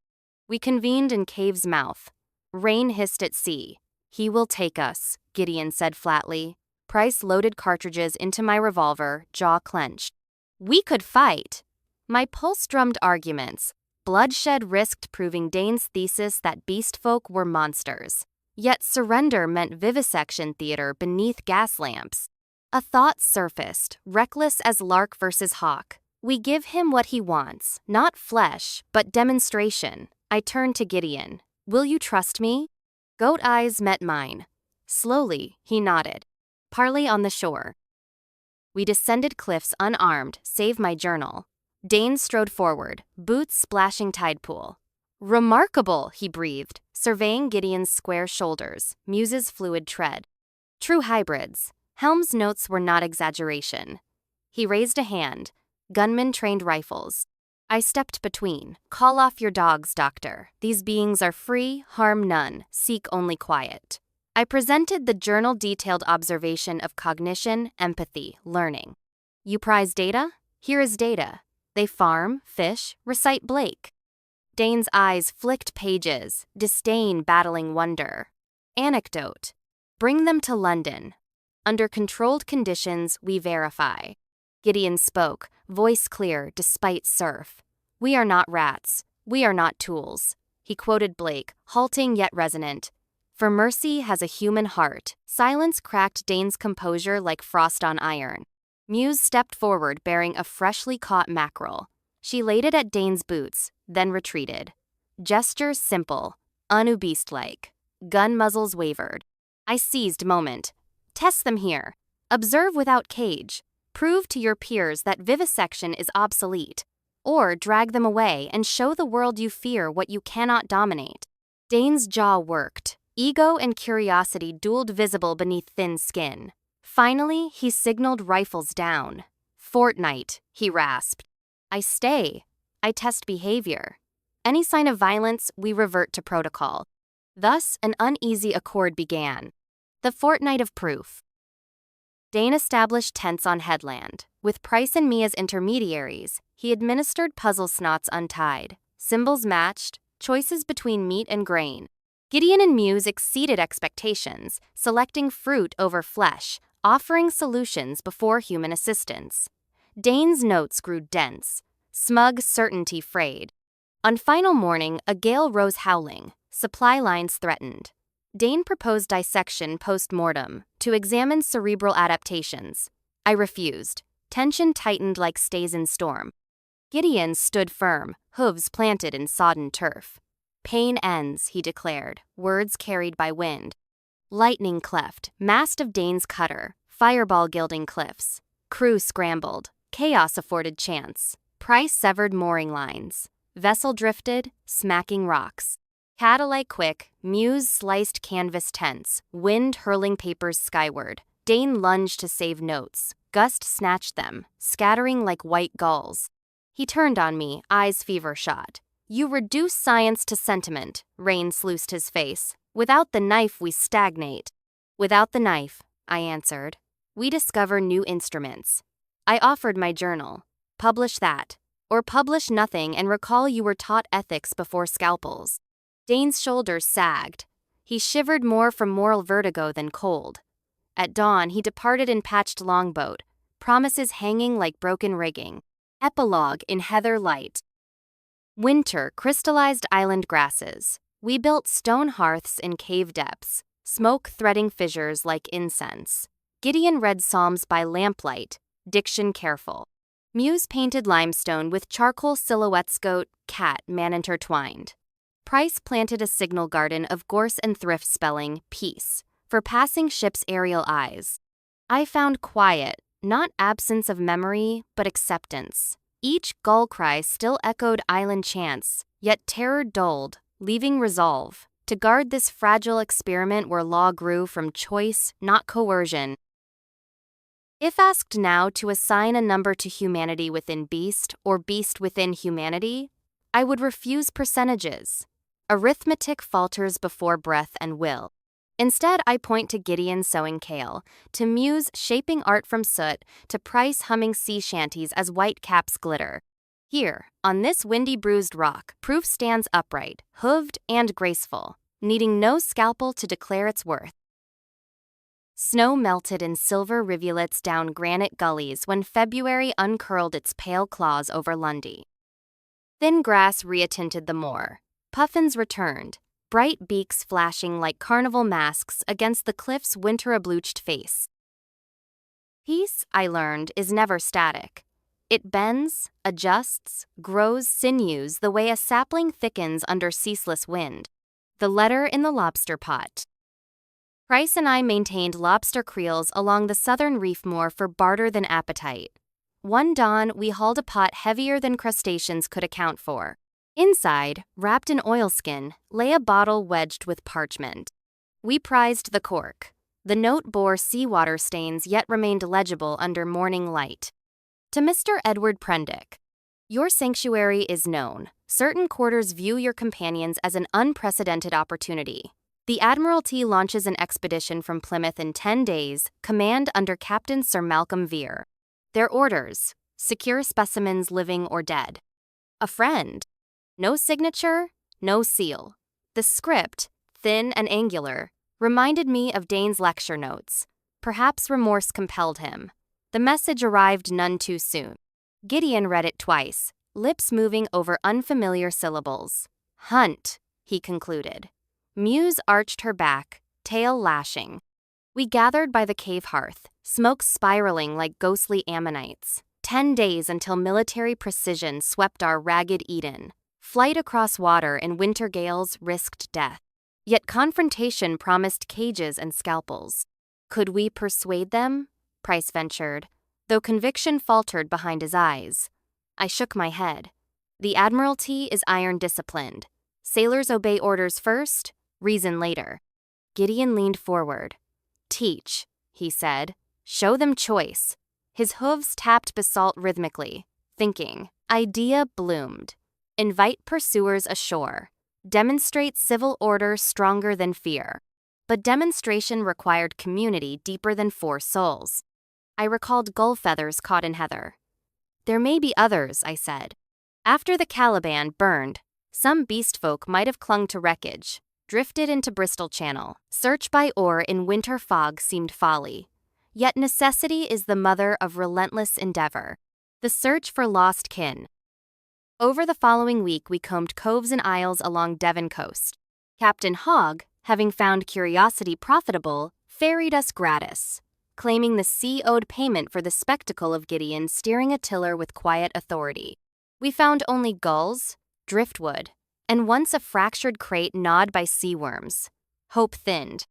We convened in cave's mouth. Rain hissed at sea. He will take us, Gideon said flatly. Price loaded cartridges into my revolver, jaw clenched. We could fight. My pulse drummed arguments. Bloodshed risked proving Dane's thesis that beast folk were monsters. Yet surrender meant vivisection theater beneath gas lamps. A thought surfaced, reckless as lark versus hawk. We give him what he wants, not flesh, but demonstration. I turned to Gideon. Will you trust me? Goat eyes met mine. Slowly, he nodded. Parley on the shore. We descended cliffs unarmed, save my journal. Dane strode forward, boots splashing tide pool. Remarkable, he breathed, surveying Gideon's square shoulders, Muse's fluid tread. True hybrids. Helm's notes were not exaggeration. He raised a hand. Gunmen trained rifles. I stepped between. Call off your dogs, doctor. These beings are free, harm none, seek only quiet. I presented the journal-detailed observation of cognition, empathy, learning. You prize data? Here is data. They farm, fish, recite Blake. Dane's eyes flicked pages, disdain battling wonder. Anecdote. Bring them to London. Under controlled conditions, we verify. Gideon spoke, voice clear despite surf. We are not rats. We are not tools. He quoted Blake, halting yet resonant. For mercy has a human heart. Silence cracked Dane's composure like frost on iron. Muse stepped forward bearing a freshly caught mackerel. She laid it at Dane's boots, then retreated. Gestures simple, unubeast-like. Gun muzzles wavered. I seized moment. Test them here. Observe without cage. Prove to your peers that vivisection is obsolete. Or drag them away and show the world you fear what you cannot dominate. Dane's jaw worked. Ego and curiosity dueled visible beneath thin skin. Finally, he signaled rifles down. Fortnight, he rasped. I stay. I test behavior. Any sign of violence, we revert to protocol. Thus, an uneasy accord began. The fortnight of proof. Dane established tents on headland. With Price and me as intermediaries, he administered puzzle snots untied. Symbols matched, choices between meat and grain. Gideon and Muse exceeded expectations, selecting fruit over flesh, offering solutions before human assistance. Dane's notes grew dense. Smug certainty frayed. On final morning, a gale rose howling. Supply lines threatened. Dane proposed dissection post-mortem to examine cerebral adaptations. I refused. Tension tightened like stays in storm. Gideon stood firm, hooves planted in sodden turf. Pain ends, he declared, words carried by wind. Lightning cleft, mast of Dane's cutter, fireball gilding cliffs. Crew scrambled. Chaos afforded chance. Price severed mooring lines. Vessel drifted, smacking rocks. Cat-like quick, Muse sliced canvas tents, wind hurling papers skyward. Dane lunged to save notes. Gust snatched them, scattering like white gulls. He turned on me, eyes fever-shot. You reduce science to sentiment, Rain sluiced his face. Without the knife we stagnate. Without the knife, I answered. We discover new instruments. I offered my journal. Publish that. Or publish nothing and recall you were taught ethics before scalpels. Dane's shoulders sagged. He shivered more from moral vertigo than cold. At dawn, he departed in patched longboat, promises hanging like broken rigging. Epilogue in heather light. Winter crystallized island grasses. We built stone hearths in cave depths, smoke threading fissures like incense. Gideon read psalms by lamplight, diction careful. Muse painted limestone with charcoal silhouettes goat, cat, man intertwined. Price planted a signal garden of gorse and thrift spelling, peace, for passing ships' aerial eyes. I found quiet, not absence of memory, but acceptance. Each gull cry still echoed island chants, yet terror dulled, leaving resolve to guard this fragile experiment where law grew from choice, not coercion. If asked now to assign a number to humanity within beast or beast within humanity, I would refuse percentages. Arithmetic falters before breath and will. Instead, I point to Gideon sowing kale, to Muse shaping art from soot, to Price humming sea shanties as white caps glitter. Here, on this windy bruised rock, proof stands upright, hooved and graceful, needing no scalpel to declare its worth. Snow melted in silver rivulets down granite gullies when February uncurled its pale claws over Lundy. Thin grass reattinted the moor. Puffins returned, bright beaks flashing like carnival masks against the cliff's winter-abluched face. Peace, I learned, is never static. It bends, adjusts, grows sinews the way a sapling thickens under ceaseless wind. The letter in the lobster pot. Price and I maintained lobster creels along the southern reef moor for barter than appetite. One dawn, we hauled a pot heavier than crustaceans could account for. Inside, wrapped in oilskin, lay a bottle wedged with parchment. We prized the cork. The note bore seawater stains yet remained legible under morning light. To Mr. Edward Prendick. Your sanctuary is known. Certain quarters view your companions as an unprecedented opportunity. The Admiralty launches an expedition from Plymouth in 10 days, command under Captain Sir Malcolm Vere. Their orders: secure specimens living or dead. A friend. No signature, no seal. The script, thin and angular, reminded me of Dane's lecture notes. Perhaps remorse compelled him. The message arrived none too soon. Gideon read it twice, lips moving over unfamiliar syllables. Hunt, he concluded. Muse arched her back, tail lashing. We gathered by the cave hearth, smoke spiraling like ghostly ammonites. 10 days until military precision swept our ragged Eden. Flight across water in winter gales risked death. Yet confrontation promised cages and scalpels. Could we persuade them? Price ventured, though conviction faltered behind his eyes. I shook my head. The Admiralty is iron-disciplined. Sailors obey orders first, reason later. Gideon leaned forward. Teach, he said. Show them choice. His hooves tapped basalt rhythmically. Thinking. Idea bloomed. Invite pursuers ashore. Demonstrate civil order stronger than fear. But demonstration required community deeper than 4 souls. I recalled gull feathers caught in heather. There may be others, I said. After the Caliban burned, some beast folk might have clung to wreckage, drifted into Bristol Channel. Search by oar in winter fog seemed folly. Yet necessity is the mother of relentless endeavor. The search for lost kin. Over the following week, we combed coves and isles along Devon coast. Captain Hogg, having found curiosity profitable, ferried us gratis, claiming the sea owed payment for the spectacle of Gideon steering a tiller with quiet authority. We found only gulls, driftwood, and once a fractured crate gnawed by sea worms. Hope thinned.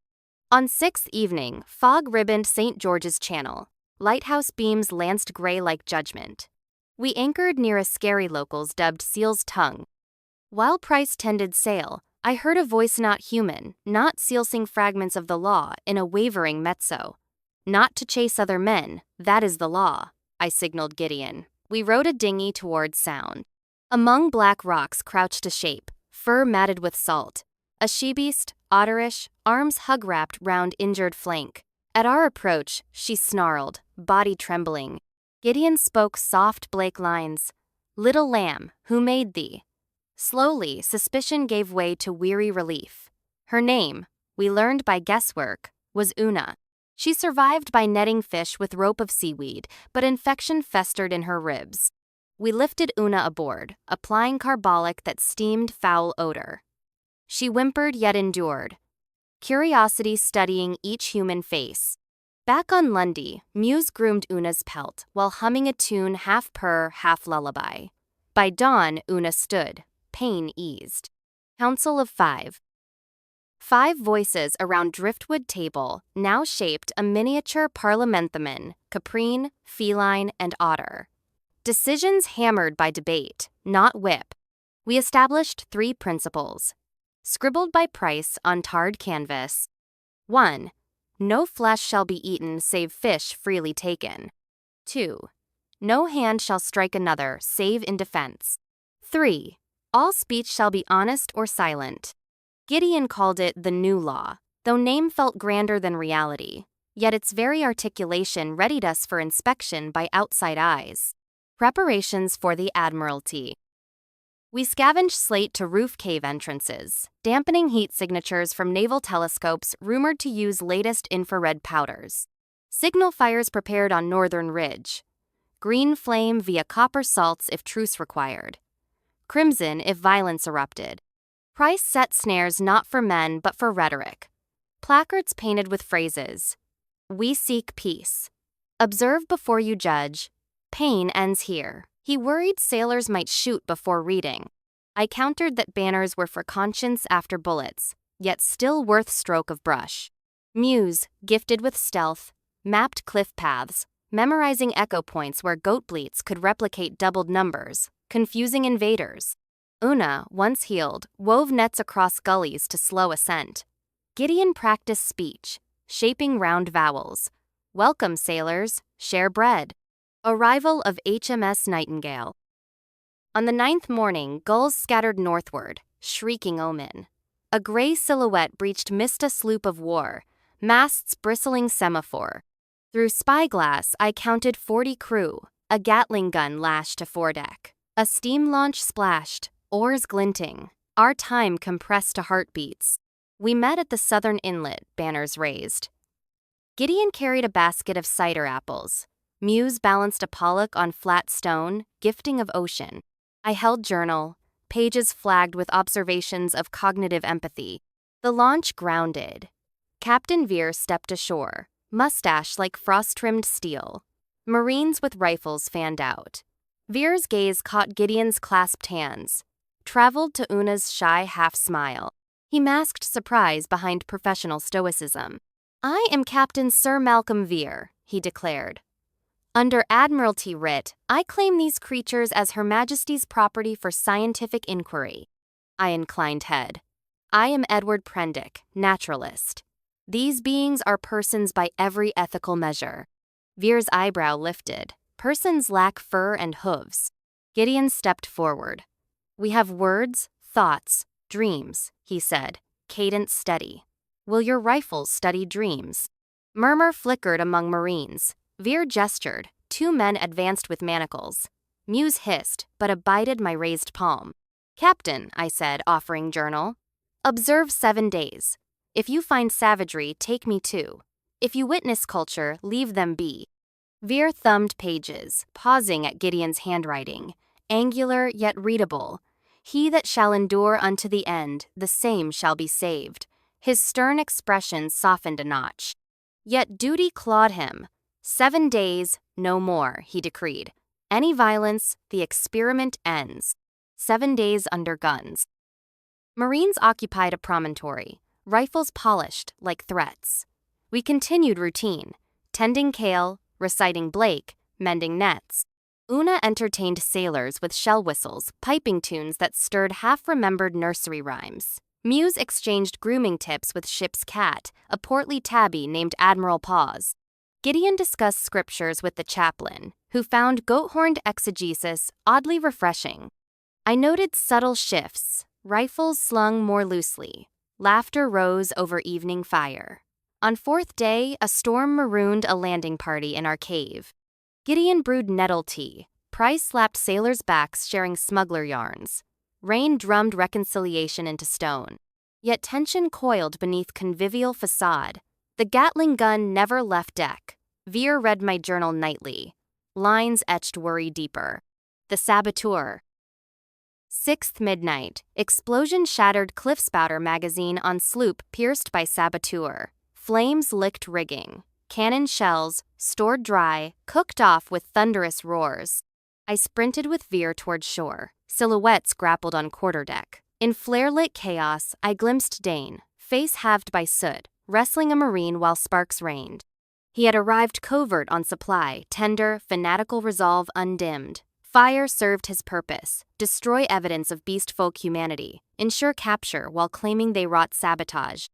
On 6th evening, fog ribboned St. George's Channel. Lighthouse beams lanced gray like judgment. We anchored near a scary locals dubbed Seal's Tongue. While Price tended sail, I heard a voice not human, not sealsing fragments of the law in a wavering mezzo. Not to chase other men, that is the law, I signaled Gideon. We rowed a dinghy towards sound. Among black rocks crouched a shape, fur matted with salt. A she-beast, otterish, arms hug-wrapped round injured flank. At our approach, she snarled, body trembling. Gideon spoke soft Blake lines. "Little lamb, who made thee?" Slowly, suspicion gave way to weary relief. Her name, we learned by guesswork, was Una. She survived by netting fish with rope of seaweed, but infection festered in her ribs. We lifted Una aboard, applying carbolic that steamed foul odor. She whimpered yet endured, curiosity studying each human face. Back on Lundy, Muse groomed Una's pelt while humming a tune half purr, half lullaby. By dawn, Una stood, pain eased. Council of Five. 5 voices around driftwood table now shaped a miniature parliamenthemon, caprine, feline, and otter. Decisions hammered by debate, not whip. We established 3 principles, scribbled by Price on tarred canvas. 1. No flesh shall be eaten save fish freely taken. 2. No hand shall strike another save in defense. 3. All speech shall be honest or silent. Gideon called it the new law, though name felt grander than reality, yet its very articulation readied us for inspection by outside eyes. Preparations for the Admiralty. We scavenged slate to roof cave entrances, dampening heat signatures from naval telescopes rumored to use latest infrared powders. Signal fires prepared on Northern Ridge. Green flame via copper salts if truce required. Crimson if violence erupted. Price set snares not for men but for rhetoric. Placards painted with phrases. We seek peace. Observe before you judge. Pain ends here. He worried sailors might shoot before reading. I countered that banners were for conscience after bullets, yet still worth stroke of brush. Muse, gifted with stealth, mapped cliff paths, memorizing echo points where goat bleats could replicate doubled numbers, confusing invaders. Una, once healed, wove nets across gullies to slow ascent. Gideon practiced speech, shaping round vowels. Welcome, sailors, share bread. Arrival of HMS Nightingale. On the 9th morning, gulls scattered northward, shrieking omen. A gray silhouette breached Mista sloop of war, masts bristling semaphore. Through spyglass, I counted 40 crew, a Gatling gun lashed to foredeck. A steam launch splashed, oars glinting, our time compressed to heartbeats. We met at the southern inlet, banners raised. Gideon carried a basket of cider apples. Muse balanced a pollock on flat stone, gifting of ocean. I held journal, pages flagged with observations of cognitive empathy. The launch grounded. Captain Veer stepped ashore, mustache like frost-trimmed steel. Marines with rifles fanned out. Veer's gaze caught Gideon's clasped hands, traveled to Una's shy half-smile. He masked surprise behind professional stoicism. I am Captain Sir Malcolm Veer, he declared. Under Admiralty writ, I claim these creatures as Her Majesty's property for scientific inquiry. I inclined head. I am Edward Prendick, naturalist. These beings are persons by every ethical measure. Veer's eyebrow lifted. Persons lack fur and hooves. Gideon stepped forward. We have words, thoughts, dreams, he said, cadence steady. Will your rifles study dreams? Murmur flickered among Marines. Veer gestured. 2 men advanced with manacles. Muse hissed, but abided my raised palm. Captain, I said, offering journal. Observe 7 days. If you find savagery, take me too. If you witness culture, leave them be. Veer thumbed pages, pausing at Gideon's handwriting, angular yet readable. He that shall endure unto the end, the same shall be saved. His stern expression softened a notch. Yet duty clawed him. 7 days, no more, he decreed. Any violence, the experiment ends. 7 days under guns. Marines occupied a promontory, rifles polished like threats. We continued routine, tending kale, reciting Blake, mending nets. Una entertained sailors with shell whistles, piping tunes that stirred half-remembered nursery rhymes. Muse exchanged grooming tips with ship's cat, a portly tabby named Admiral Paws. Gideon discussed scriptures with the chaplain, who found goat-horned exegesis oddly refreshing. I noted subtle shifts, rifles slung more loosely. Laughter rose over evening fire. On fourth day, a storm marooned a landing party in our cave. Gideon brewed nettle tea. Price slapped sailors' backs sharing smuggler yarns. Rain drummed reconciliation into stone. Yet tension coiled beneath convivial facade. The Gatling gun never left deck. Veer read my journal nightly. Lines etched worry deeper. The saboteur. 6th midnight. Explosion shattered cliffspouter magazine on sloop pierced by saboteur. Flames licked rigging. Cannon shells, stored dry, cooked off with thunderous roars. I sprinted with Veer toward shore. Silhouettes grappled on quarterdeck. In flare-lit chaos, I glimpsed Dane, face halved by soot, wrestling a marine while sparks rained. He had arrived covert on supply, tender, fanatical resolve undimmed. Fire served his purpose, destroy evidence of beast-folk humanity, ensure capture while claiming they wrought sabotage.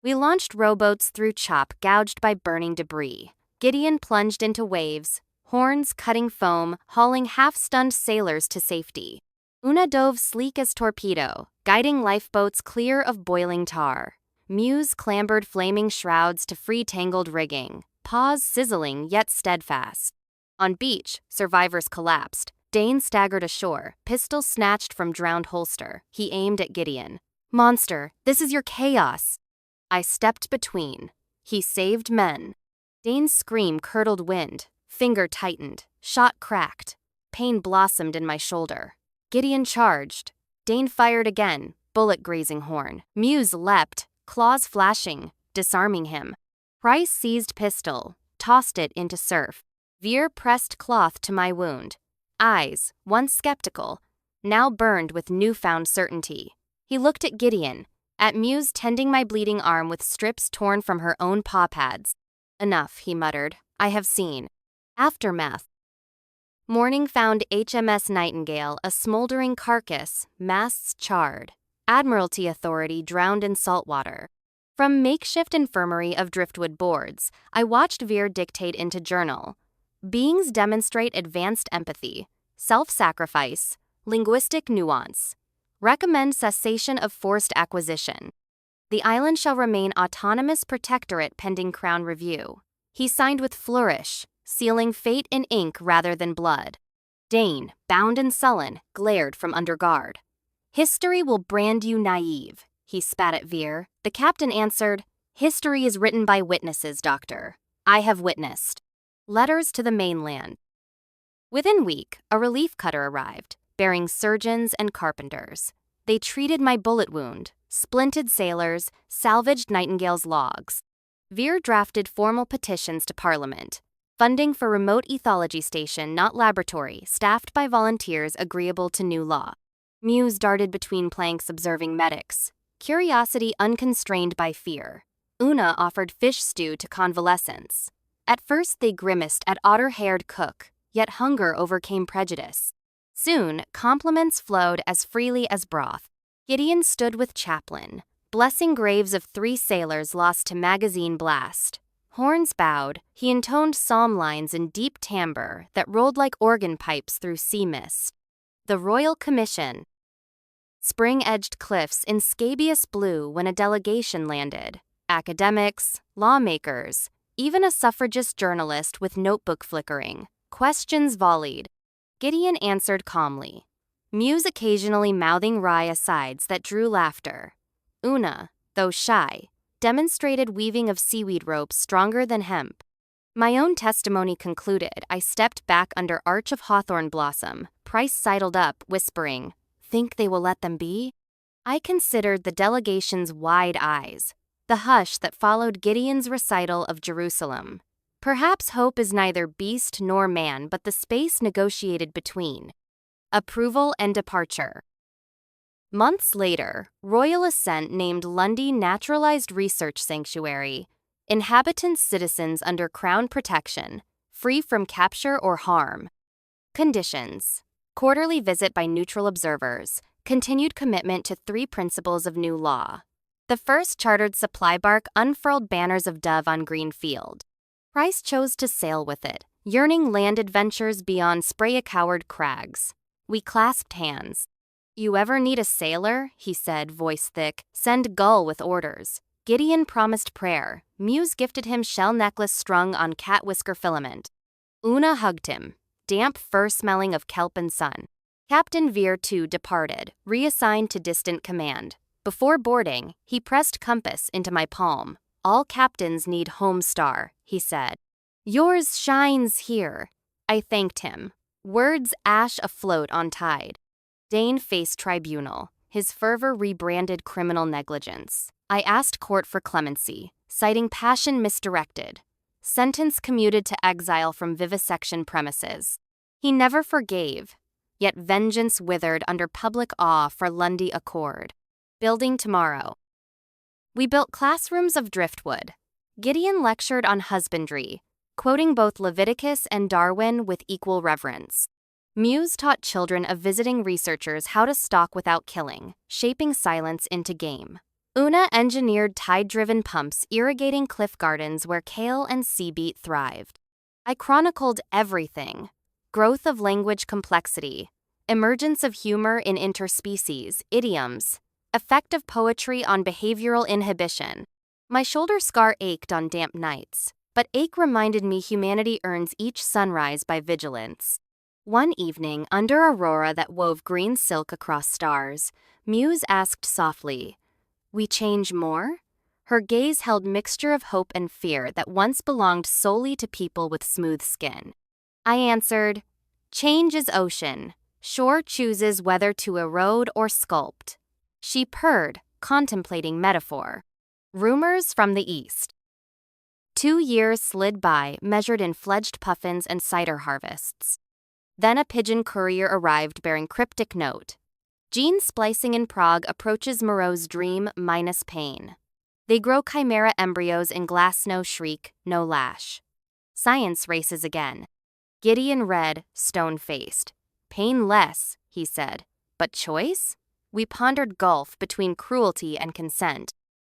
We launched rowboats through chop gouged by burning debris. Gideon plunged into waves, horns cutting foam, hauling half-stunned sailors to safety. Una dove sleek as torpedo, guiding lifeboats clear of boiling tar. Muse clambered flaming shrouds to free tangled rigging, paws sizzling yet steadfast. On beach, survivors collapsed. Dane staggered ashore, pistol snatched from drowned holster. He aimed at Gideon. "Monster, this is your chaos." I stepped between. He saved men. Dane's scream curdled wind. Finger tightened. Shot cracked. Pain blossomed in my shoulder. Gideon charged. Dane fired again, bullet grazing horn. Muse leapt, claws flashing, disarming him. Price seized pistol, tossed it into surf. Veer pressed cloth to my wound. Eyes, once skeptical, now burned with newfound certainty. He looked at Gideon, at Muse tending my bleeding arm with strips torn from her own paw pads. "Enough," he muttered. "I have seen." Aftermath. Morning found HMS Nightingale a smoldering carcass, masts charred. Admiralty Authority drowned in salt water. From makeshift infirmary of driftwood boards, I watched Veer dictate into journal. Beings demonstrate advanced empathy, self-sacrifice, linguistic nuance. Recommend cessation of forced acquisition. The island shall remain autonomous protectorate pending Crown review. He signed with flourish, sealing fate in ink rather than blood. Dane, bound and sullen, glared from under guard. "History will brand you naive," he spat at Veer. The captain answered, "History is written by witnesses, Doctor. I have witnessed." Letters to the mainland. Within week, a relief cutter arrived, bearing surgeons and carpenters. They treated my bullet wound, splinted sailors, salvaged Nightingale's logs. Veer drafted formal petitions to Parliament. Funding for remote ethology station, not laboratory, staffed by volunteers agreeable to new law. Muse darted between planks observing medics. Curiosity unconstrained by fear. Una offered fish stew to convalescents. At first they grimaced at otter-haired cook, yet hunger overcame prejudice. Soon, compliments flowed as freely as broth. Gideon stood with chaplain, blessing graves of 3 sailors lost to magazine blast. Horns bowed, he intoned psalm lines in deep timbre that rolled like organ pipes through sea mist. The Royal Commission. Spring-edged cliffs in scabious blue when a delegation landed. Academics, lawmakers, even a suffragist journalist with notebook flickering. Questions volleyed. Gideon answered calmly. Muse occasionally mouthing wry asides that drew laughter. Una, though shy, demonstrated weaving of seaweed ropes stronger than hemp. My own testimony concluded, I stepped back under arch of hawthorn blossom. Price sidled up, whispering, "Think they will let them be?" I considered the delegation's wide eyes, the hush that followed Gideon's recital of Jerusalem. Perhaps hope is neither beast nor man but the space negotiated between. Approval and departure. Months later, Royal Assent named Lundy Naturalized Research Sanctuary. Inhabitants citizens under Crown protection, free from capture or harm. Conditions. Quarterly visit by neutral observers. continued commitment to 3 principles of new law. The first chartered supply bark unfurled banners of dove on green field. Price chose to sail with it, yearning land adventures beyond spray-a-coward crags. We clasped hands. "You ever need a sailor?" he said, voice thick. "Send Gull with orders." Gideon promised prayer. Muse gifted him shell necklace strung on cat whisker filament. Una hugged him, damp fur smelling of kelp and sun. Captain Veer, too, departed, reassigned to distant command. Before boarding, he pressed compass into my palm. "All captains need home star," he said. "Yours shines here." I thanked him. Words ash afloat on tide. Dane faced tribunal, his fervor rebranded criminal negligence. I asked court for clemency, citing passion misdirected. Sentence commuted to exile from vivisection premises. He never forgave, yet vengeance withered under public awe for Lundy Accord. Building tomorrow. We built classrooms of driftwood. Gideon lectured on husbandry, quoting both Leviticus and Darwin with equal reverence. Muse taught children of visiting researchers how to stalk without killing, shaping silence into game. Una engineered tide-driven pumps irrigating cliff gardens where kale and sea beet thrived. I chronicled everything: growth of language complexity, emergence of humor in interspecies, idioms, effect of poetry on behavioral inhibition. My shoulder scar ached on damp nights, but ache reminded me humanity earns each sunrise by vigilance. One evening, under aurora that wove green silk across stars, Muse asked softly, "We change more?" Her gaze held mixture of hope and fear that once belonged solely to people with smooth skin. I answered, "Change is ocean. Shore chooses whether to erode or sculpt." She purred, contemplating metaphor. Rumors from the east. 2 years slid by, measured in fledged puffins and cider harvests. Then a pigeon courier arrived bearing cryptic note. Gene splicing in Prague approaches Moreau's dream minus pain. They grow chimera embryos in glass snow, shriek, no lash. Science races again. Gideon read, stone-faced. "Pain less," he said. "But choice?" We pondered gulf between cruelty and consent.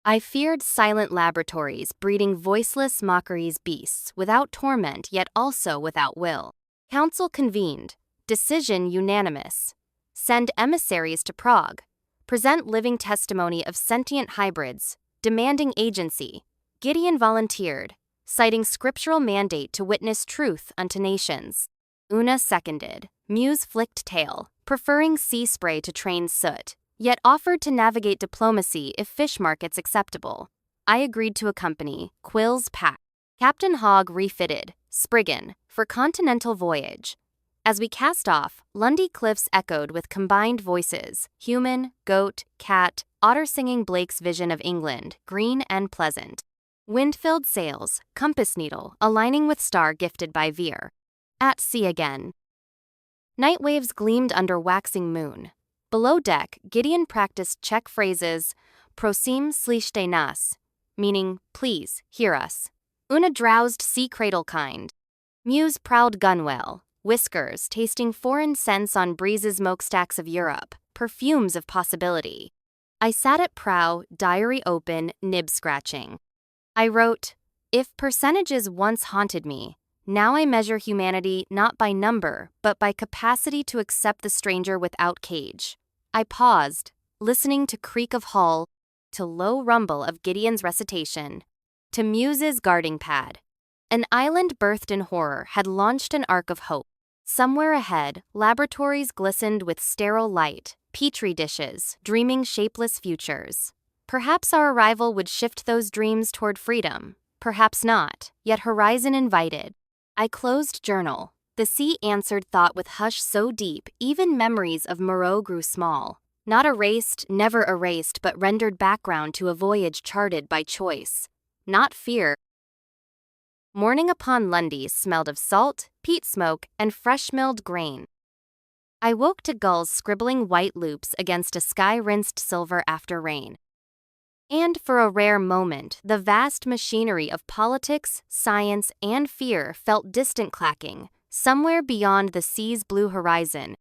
I feared silent laboratories breeding voiceless mockeries beasts, without torment yet also without will. Council convened. Decision unanimous. Send emissaries to Prague. Present living testimony of sentient hybrids, demanding agency. Gideon volunteered, citing scriptural mandate to witness truth unto nations. Una seconded. Muse flicked tail, preferring sea spray to train soot, yet offered to navigate diplomacy if fish markets acceptable. I agreed to accompany, quills packed. Captain Hogg refitted, Spriggan, for continental voyage. As we cast off, Lundy Cliffs echoed with combined voices, human, goat, cat, otter singing Blake's vision of England, green and pleasant. Wind-filled sails, compass needle, aligning with star gifted by Veer. At sea again. Night waves gleamed under waxing moon. Below deck, Gideon practiced Czech phrases, "Prosím, slyšte nás," meaning, "Please, hear us." Una drowsed sea cradle kind. Muse prowled gunwale, whiskers tasting foreign scents on breezes smokestacks of Europe, perfumes of possibility. I sat at prow, diary open, nib scratching. I wrote, "If percentages once haunted me, now I measure humanity not by number, but by capacity to accept the stranger without cage." I paused, listening to creak of hull, to low rumble of Gideon's recitation, to Muse's guarding pad. An island birthed in horror had launched an arc of hope. Somewhere ahead, laboratories glistened with sterile light, petri dishes, dreaming shapeless futures. Perhaps our arrival would shift those dreams toward freedom. Perhaps not, yet horizon invited. I closed journal. The sea answered thought with hush so deep, even memories of Moreau grew small. Not erased, never erased, but rendered background to a voyage charted by choice. Not fear. Morning upon Lundy smelled of salt, peat smoke, and fresh-milled grain. I woke to gulls scribbling white loops against a sky-rinsed silver after rain. And for a rare moment, the vast machinery of politics, science, and fear felt distant clacking, somewhere beyond the sea's blue horizon.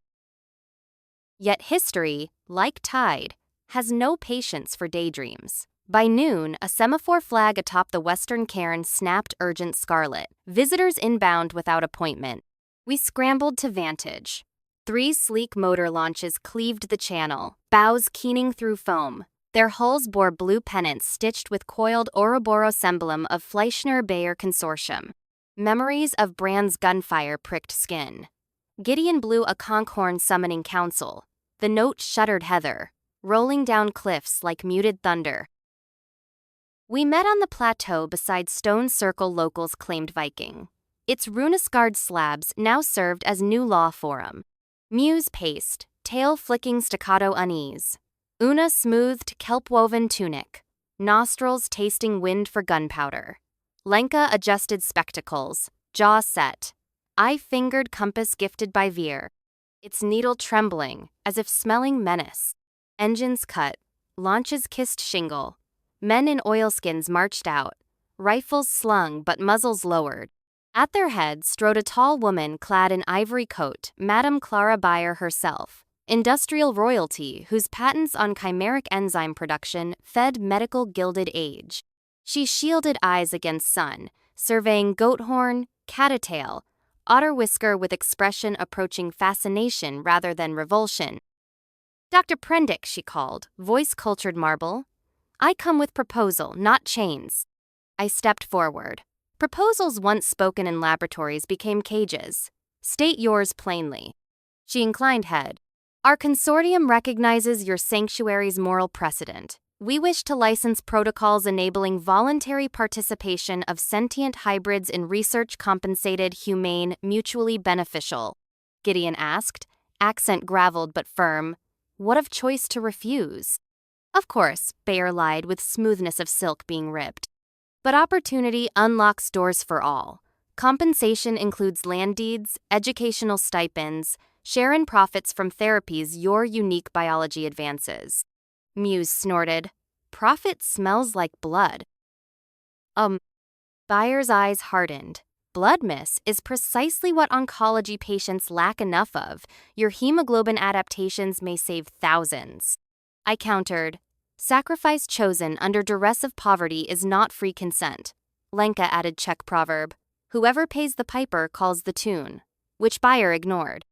Yet history, like tide, has no patience for daydreams. By noon, a semaphore flag atop the western cairn snapped urgent scarlet. Visitors inbound without appointment. We scrambled to vantage. 3 sleek motor launches cleaved the channel, bows keening through foam. Their hulls bore blue pennants stitched with coiled Ouroboros emblem of Fleischner-Bayer Consortium. Memories of Brand's gunfire pricked skin. Gideon blew a conch-horn summoning council. The note shuddered heather, rolling down cliffs like muted thunder. We met on the plateau beside Stone Circle locals claimed Viking. Its rune-scarred slabs now served as new law forum. Muse paced, tail-flicking staccato unease. Una smoothed kelp-woven tunic, nostrils tasting wind for gunpowder. Lenka adjusted spectacles, jaw set. I fingered compass gifted by Veer, its needle trembling as if smelling menace. Engines cut, launches kissed shingle. Men in oilskins marched out, rifles slung but muzzles lowered. At their head strode a tall woman clad in ivory coat, Madame Clara Bayer herself, industrial royalty whose patents on chimeric enzyme production fed medical gilded age. She shielded eyes against sun, surveying goathorn, cattail, otter whisker with expression approaching fascination rather than revulsion. Dr. Prendick, she called, voice cultured marble. I come with proposal, not chains. I stepped forward. Proposals once spoken in laboratories became cages. State yours plainly. She inclined head. Our consortium recognizes your sanctuary's moral precedent. We wish to license protocols enabling voluntary participation of sentient hybrids in research compensated, humane, mutually beneficial. Gideon asked, accent graveled but firm. What of choice to refuse? Of course, Bayer lied with smoothness of silk being ripped. But opportunity unlocks doors for all. Compensation includes land deeds, educational stipends, share in profits from therapies your unique biology advances. Muse snorted. Profit smells like blood. Bayer's eyes hardened. Blood, miss, is precisely what oncology patients lack enough of. Your hemoglobin adaptations may save thousands. I countered. Sacrifice chosen under duress of poverty is not free consent. Lenka added Czech proverb. Whoever pays the piper calls the tune, which Bayer ignored.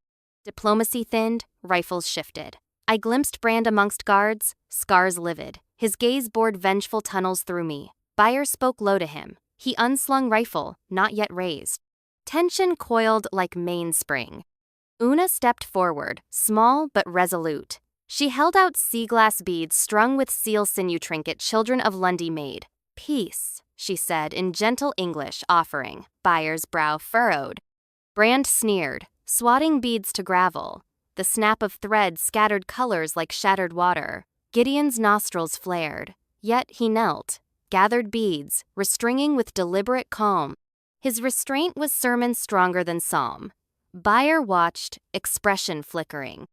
Diplomacy thinned, rifles shifted. I glimpsed Brand amongst guards, scars livid. His gaze bored vengeful tunnels through me. Bayer spoke low to him. He unslung rifle, not yet raised. Tension coiled like mainspring. Una stepped forward, small but resolute. She held out sea glass beads strung with seal sinew trinket children of Lundy made. Peace, she said in gentle English, offering. Bayer's brow furrowed. Brand sneered, swatting beads to gravel. The snap of thread scattered colors like shattered water. Gideon's nostrils flared. Yet he knelt, gathered beads, restringing with deliberate calm. His restraint was sermon stronger than psalm. Bayer watched, expression flickering.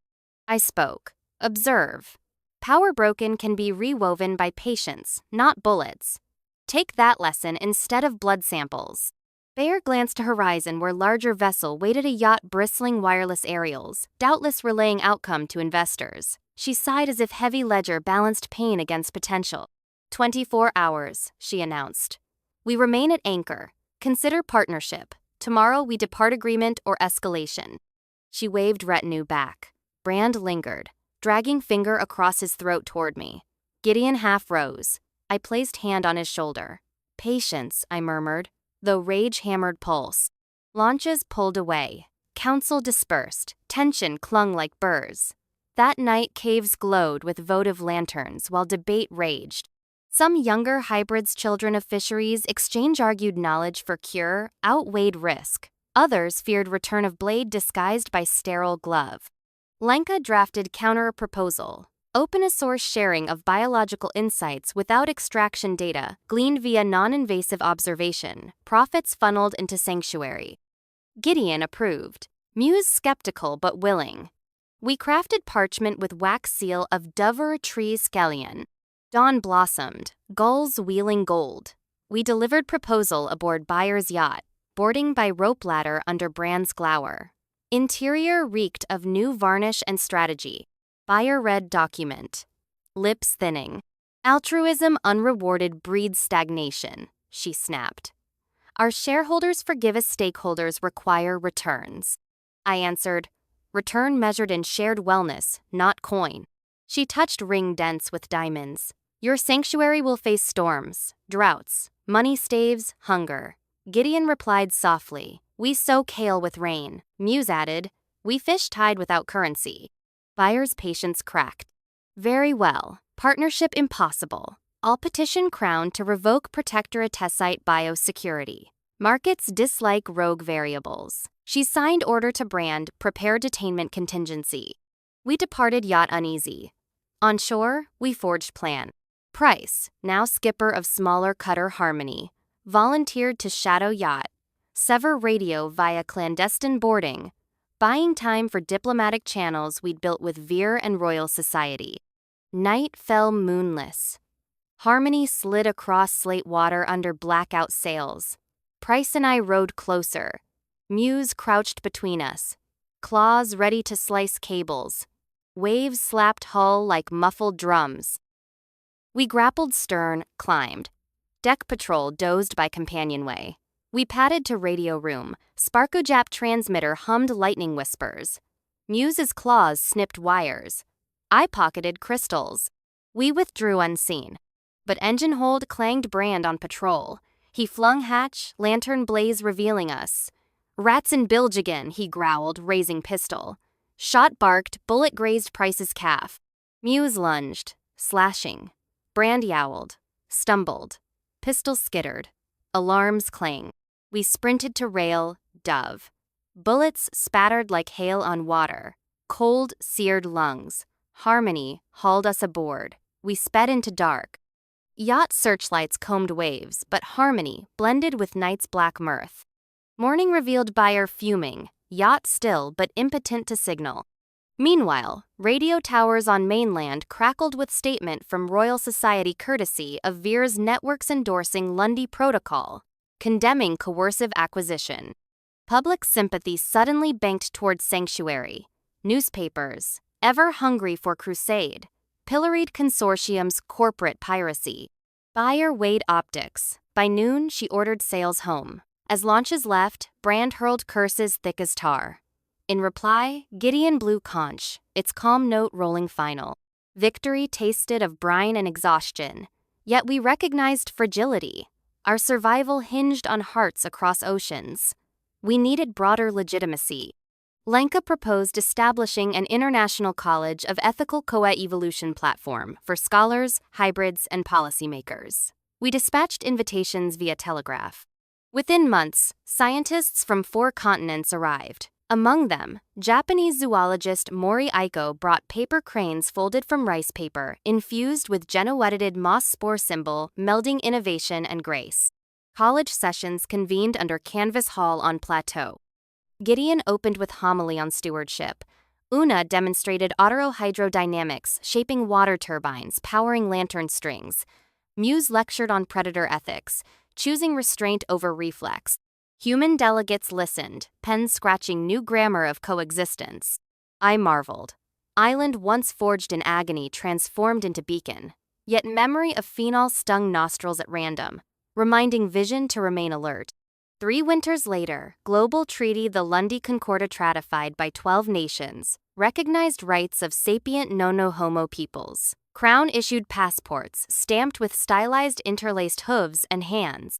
I spoke. Observe. Power broken can be rewoven by patience, not bullets. Take that lesson instead of blood samples. Bayer glanced to horizon where larger vessel waited a yacht bristling wireless aerials, doubtless relaying outcome to investors. She sighed as if heavy ledger balanced pain against potential. 24 hours, she announced. We remain at anchor. Consider partnership. Tomorrow we depart agreement or escalation. She waved retinue back. Brand lingered, dragging finger across his throat toward me. Gideon half rose. I placed hand on his shoulder. Patience, I murmured, though rage hammered pulse. Launches pulled away. Council dispersed. Tension clung like burrs. That night caves glowed with votive lanterns while debate raged. Some younger hybrids, children of fisheries, exchange argued knowledge for cure, outweighed risk. Others feared return of blade disguised by sterile glove. Lenka drafted counter-proposal. Open a source sharing of biological insights without extraction data, gleaned via non-invasive observation, profits funneled into sanctuary. Gideon approved. Muse skeptical but willing. We crafted parchment with wax seal of Dover tree scallion. Dawn blossomed, gulls wheeling gold. We delivered proposal aboard Bayer's yacht, boarding by rope ladder under Brand's glower. Interior reeked of new varnish and strategy. Buyer read document. Lips thinning. Altruism unrewarded breeds stagnation, she snapped. Our shareholders forgive us, stakeholders require returns. I answered, return measured in shared wellness, not coin. She touched ring dense with diamonds. Your sanctuary will face storms, droughts, money staves, hunger. Gideon replied softly, we sow kale with rain. Muse added, we fish tide without currency. Buyer's patience cracked. Very well. Partnership impossible. I'll petition Crown to revoke Protector Attesite biosecurity. Markets dislike rogue variables. She signed order to brand, prepare detainment contingency. We departed yacht uneasy. On shore, we forged plan. Price, now skipper of smaller cutter Harmony, volunteered to shadow yacht, sever radio via clandestine boarding, buying time for diplomatic channels we'd built with Veer and Royal Society. Night fell moonless. Harmony slid across slate water under blackout sails. Price and I rowed closer. Muse crouched between us, claws ready to slice cables. Waves slapped hull like muffled drums. We grappled stern, climbed. Deck patrol dozed by companionway. We padded to radio room. Sparkojap transmitter hummed lightning whispers. Muse's claws snipped wires. I pocketed crystals. We withdrew unseen. But engine hold clanged Brand on patrol. He flung hatch, lantern blaze revealing us. Rats and bilge again, he growled, raising pistol. Shot barked, bullet grazed Price's calf. Muse lunged, slashing. Brand yowled, stumbled. Pistol skittered. Alarms clang. We sprinted to rail, dove. Bullets spattered like hail on water. Cold, seared lungs. Harmony hauled us aboard. We sped into dark. Yacht searchlights combed waves, but Harmony blended with night's black mirth. Morning revealed buyer fuming, yacht still but impotent to signal. Meanwhile, radio towers on mainland crackled with statement from Royal Society courtesy of Veer's networks endorsing Lundy Protocol, condemning coercive acquisition. Public sympathy suddenly banked towards sanctuary. Newspapers, ever hungry for crusade, pilloried consortium's corporate piracy. Buyer weighed optics. By noon, she ordered sails home. As launches left, Brand hurled curses thick as tar. In reply, Gideon blew conch, its calm note rolling final. Victory tasted of brine and exhaustion. Yet we recognized fragility. Our survival hinged on hearts across oceans. We needed broader legitimacy. Lenka proposed establishing an international college of ethical coevolution platform for scholars, hybrids, and policymakers. We dispatched invitations via telegraph. Within months, scientists from 4 continents arrived. Among them, Japanese zoologist Mori Aiko brought paper cranes folded from rice paper, infused with geno-edited moss spore symbol, melding innovation and grace. College sessions convened under Canvas Hall on Plateau. Gideon opened with homily on stewardship. Una demonstrated autohydrodynamics, shaping water turbines, powering lantern strings. Muse lectured on predator ethics, choosing restraint over reflex. Human delegates listened, pens scratching new grammar of coexistence. I marveled. Island once forged in agony transformed into beacon. Yet memory of phenol stung nostrils at random, reminding vision to remain alert. 3 winters later, global treaty the Lundy Concordat ratified by 12 nations, recognized rights of sapient no-no-homo peoples. Crown issued passports, stamped with stylized interlaced hooves and hands.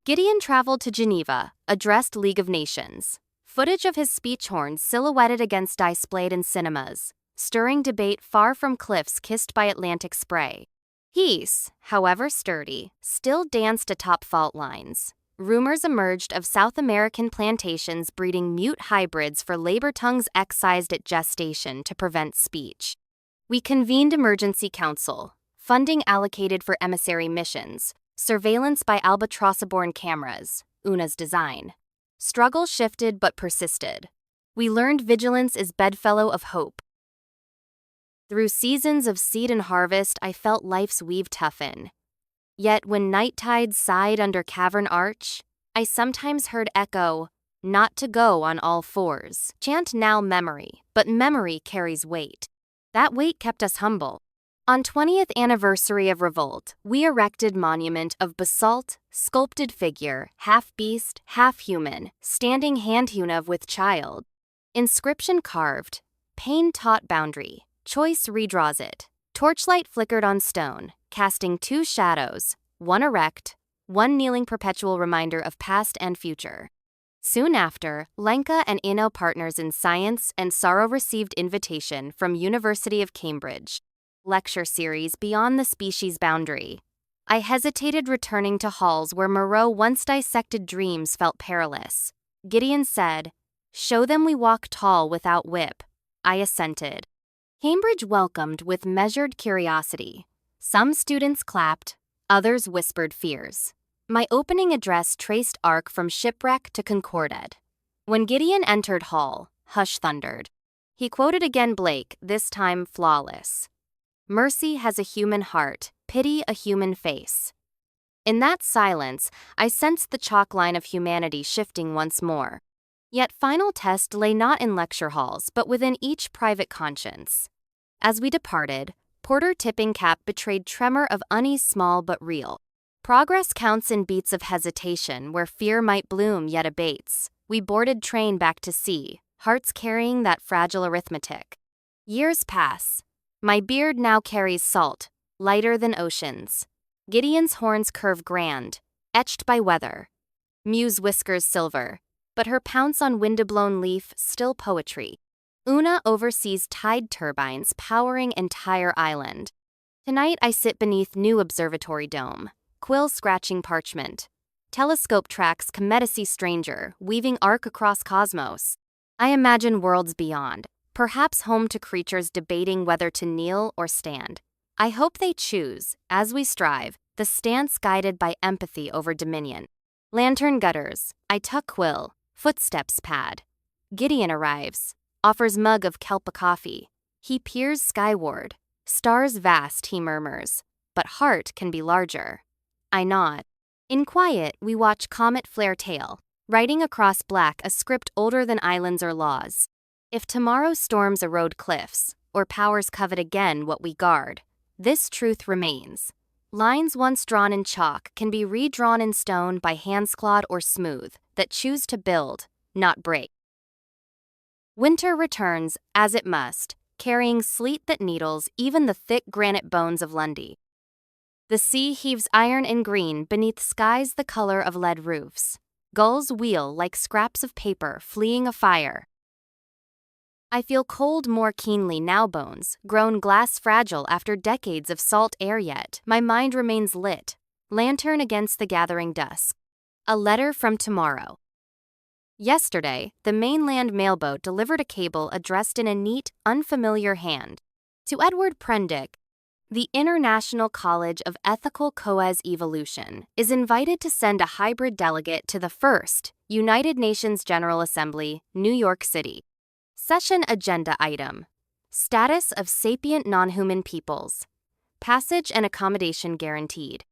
Gideon traveled to Geneva, addressed League of Nations. Footage of his speech horns silhouetted against displayed in cinemas, stirring debate far from cliffs kissed by Atlantic spray. Peace, however sturdy, still danced atop fault lines. Rumors emerged of South American plantations breeding mute hybrids for labor tongues excised at gestation to prevent speech. We convened emergency council, funding allocated for emissary missions, surveillance by albatross-borne cameras, Una's design. Struggle shifted but persisted. We learned vigilance is bedfellow of hope. Through seasons of seed and harvest, I felt life's weave toughen. Yet when night tides sighed under cavern arch, I sometimes heard echo, not to go on all fours. Chant now memory, but memory carries weight. That wait kept us humble. On 20th anniversary of revolt, we erected monument of basalt, sculpted figure, half beast, half human, standing hand-hewn of with child. Inscription carved, pain taught boundary, choice redraws it. Torchlight flickered on stone, casting two shadows, one erect, one kneeling, perpetual reminder of past and future. Soon after, Lenka and Ino, partners in science and sorrow, received invitation from University of Cambridge. Lecture series Beyond the Species Boundary. I hesitated, returning to halls where Moreau once dissected dreams felt perilous. Gideon said, "Show them we walk tall without whip." I assented. Cambridge welcomed with measured curiosity. Some students clapped, others whispered fears. My opening address traced arc from shipwreck to Concordat. When Gideon entered hall, hush thundered. He quoted again Blake, this time flawless. "Mercy has a human heart, pity a human face." In that silence, I sensed the chalk line of humanity shifting once more. Yet final test lay not in lecture halls, but within each private conscience. As we departed, Porter tipping cap betrayed tremor of unease, small but real. Progress counts in beats of hesitation where fear might bloom yet abates. We boarded train back to sea, hearts carrying that fragile arithmetic. Years pass. My beard now carries salt, lighter than oceans. Gideon's horns curve grand, etched by weather. Muse whiskers silver, but her pounce on wind-blown leaf still poetry. Una oversees tide turbines powering entire island. Tonight I sit beneath new observatory dome, quill scratching parchment. Telescope tracks cometacy stranger, weaving arc across cosmos. I imagine worlds beyond, perhaps home to creatures debating whether to kneel or stand. I hope they choose, as we strive, the stance guided by empathy over dominion. Lantern gutters, I tuck quill, footsteps pad. Gideon arrives, offers mug of kelpa coffee. He peers skyward. Stars vast, he murmurs, but heart can be larger. I nod. In quiet, we watch comet flare tail, writing across black a script older than islands or laws. If tomorrow's storms erode cliffs, or powers covet again what we guard, this truth remains. Lines once drawn in chalk can be redrawn in stone by hands clawed or smooth, that choose to build, not break. Winter returns, as it must, carrying sleet that needles even the thick granite bones of Lundy. The sea heaves iron and green beneath skies the color of lead roofs. Gulls wheel like scraps of paper fleeing a fire. I feel cold more keenly now, bones, grown glass fragile after decades of salt air, yet my mind remains lit, lantern against the gathering dusk. A letter from tomorrow. Yesterday, the mainland mailboat delivered a cable addressed in a neat, unfamiliar hand. To Edward Prendick, the International College of Ethical Coevolution is invited to send a hybrid delegate to the first United Nations General Assembly, New York City. Session agenda item: status of sapient non-human peoples. Passage and accommodation guaranteed.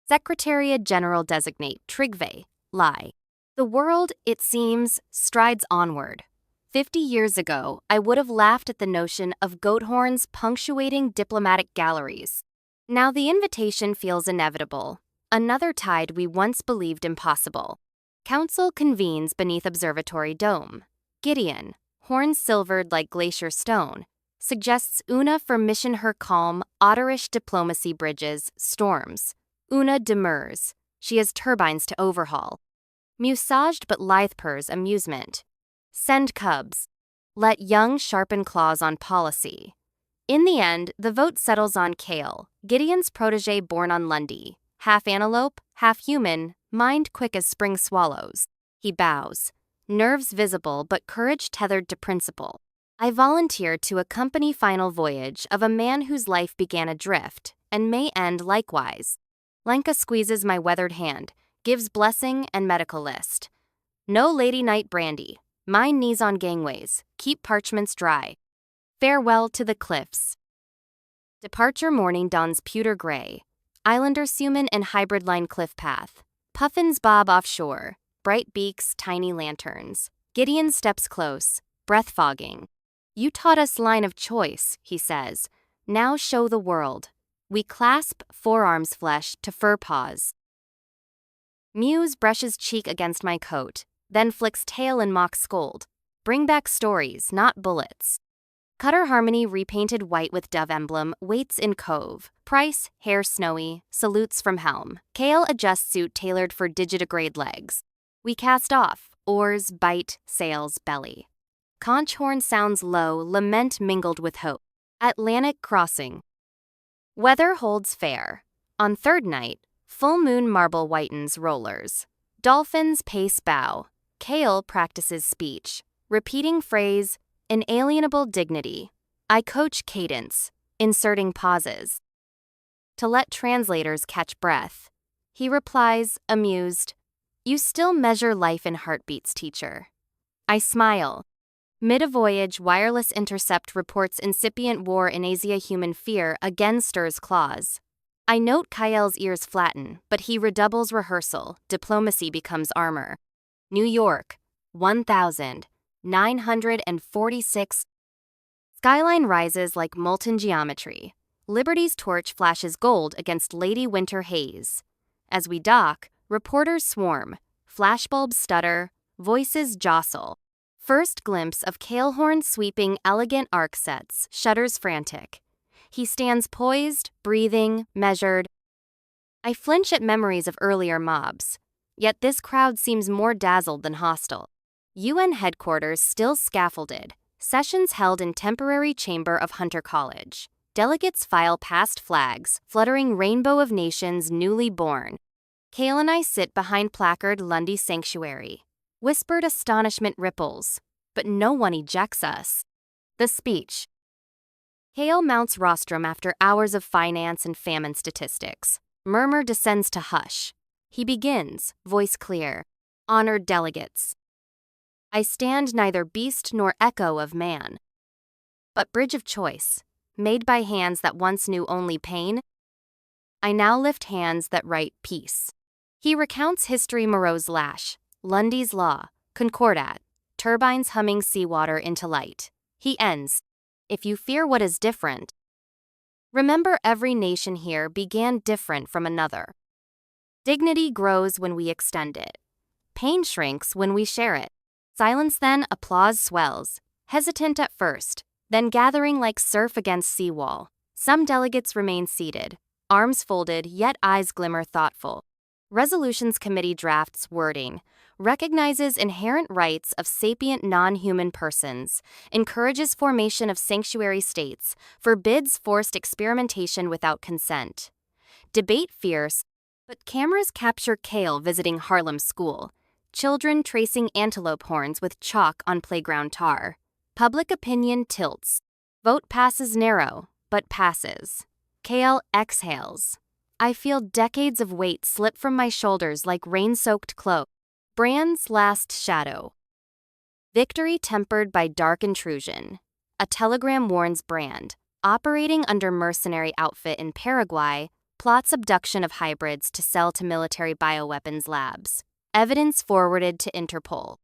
Secretariat General designate Trygve Lie. The world, it seems, strides onward. 50 years ago, I would have laughed at the notion of goat horns punctuating diplomatic galleries. Now the invitation feels inevitable. Another tide we once believed impossible. Council convenes beneath observatory dome. Gideon, horns silvered like glacier stone, suggests Una for mission her calm, otterish diplomacy bridges storms. Una demurs. She has turbines to overhaul. Musaged but lithe purrs amusement. Send cubs. Let young sharpen claws on policy. In the end, the vote settles on Kale, Gideon's protege born on Lundy. Half antelope, half human, mind quick as spring swallows. He bows. Nerves visible but courage tethered to principle. I volunteer to accompany final voyage of a man whose life began adrift and may end likewise. Lenka squeezes my weathered hand, gives blessing and medical list. No lady night brandy. Mine knees on gangways. Keep parchments dry. Farewell to the cliffs. Departure morning dawns pewter gray. Islander suman and hybrid line cliff path. Puffins bob offshore. Bright beaks, tiny lanterns. Gideon steps close, breath fogging. You taught us line of choice, he says. Now show the world. We clasp forearms flesh to fur paws. Muse brushes cheek against my coat, then flicks tail in mock scold. Bring back stories, not bullets. Cutter Harmony repainted white with dove emblem, waits in cove. Price, hair snowy, salutes from helm. Kale adjust suit tailored for digitigrade legs. We cast off, oars, bite, sails, belly. Conch horn sounds low, lament mingled with hope. Atlantic crossing. Weather holds fair. On third night, full moon marble whitens rollers. Dolphins pace bow. Kale practices speech. Repeating phrase, inalienable dignity. I coach cadence, inserting pauses. To let translators catch breath. He replies, amused, You still measure life in heartbeats, teacher. I smile. Mid-a-voyage, wireless intercept reports incipient war in Asia. Human fear again stirs claws. I note Kael's ears flatten, but he redoubles rehearsal. Diplomacy becomes armor. New York, 1,946. Skyline rises like molten geometry. Liberty's torch flashes gold against Lady Winter haze. As we dock, reporters swarm, flashbulbs stutter, voices jostle. First glimpse of Kalehorn sweeping elegant arc sets, shudders frantic. He stands poised, breathing, measured. I flinch at memories of earlier mobs. Yet this crowd seems more dazzled than hostile. UN headquarters still scaffolded, sessions held in temporary chamber of Hunter College. Delegates file past flags, fluttering rainbow of nations newly born. Kale and I sit behind placard Lundy Sanctuary. Whispered astonishment ripples, but no one ejects us. The speech. Kale mounts rostrum after hours of finance and famine statistics. Murmur descends to hush. He begins, voice clear. Honored delegates. I stand neither beast nor echo of man, but bridge of choice, made by hands that once knew only pain. I now lift hands that write peace. He recounts history Moreau's lash, Lundy's law, Concordat, turbines humming seawater into light. He ends, if you fear what is different, remember every nation here began different from another. Dignity grows when we extend it. Pain shrinks when we share it. Silence then, applause swells, hesitant at first, then gathering like surf against seawall. Some delegates remain seated, arms folded, yet eyes glimmer thoughtful. Resolutions Committee drafts wording, recognizes inherent rights of sapient non-human persons, encourages formation of sanctuary states, forbids forced experimentation without consent. Debate fierce, but cameras capture Kale visiting Harlem School, children tracing antelope horns with chalk on playground tar. Public opinion tilts. Vote passes narrow, but passes. Kale exhales. I feel decades of weight slip from my shoulders like rain-soaked cloak. Brand's last shadow. Victory tempered by dark intrusion. A telegram warns Brand, operating under mercenary outfit in Paraguay, plots abduction of hybrids to sell to military bioweapons labs. Evidence forwarded to Interpol.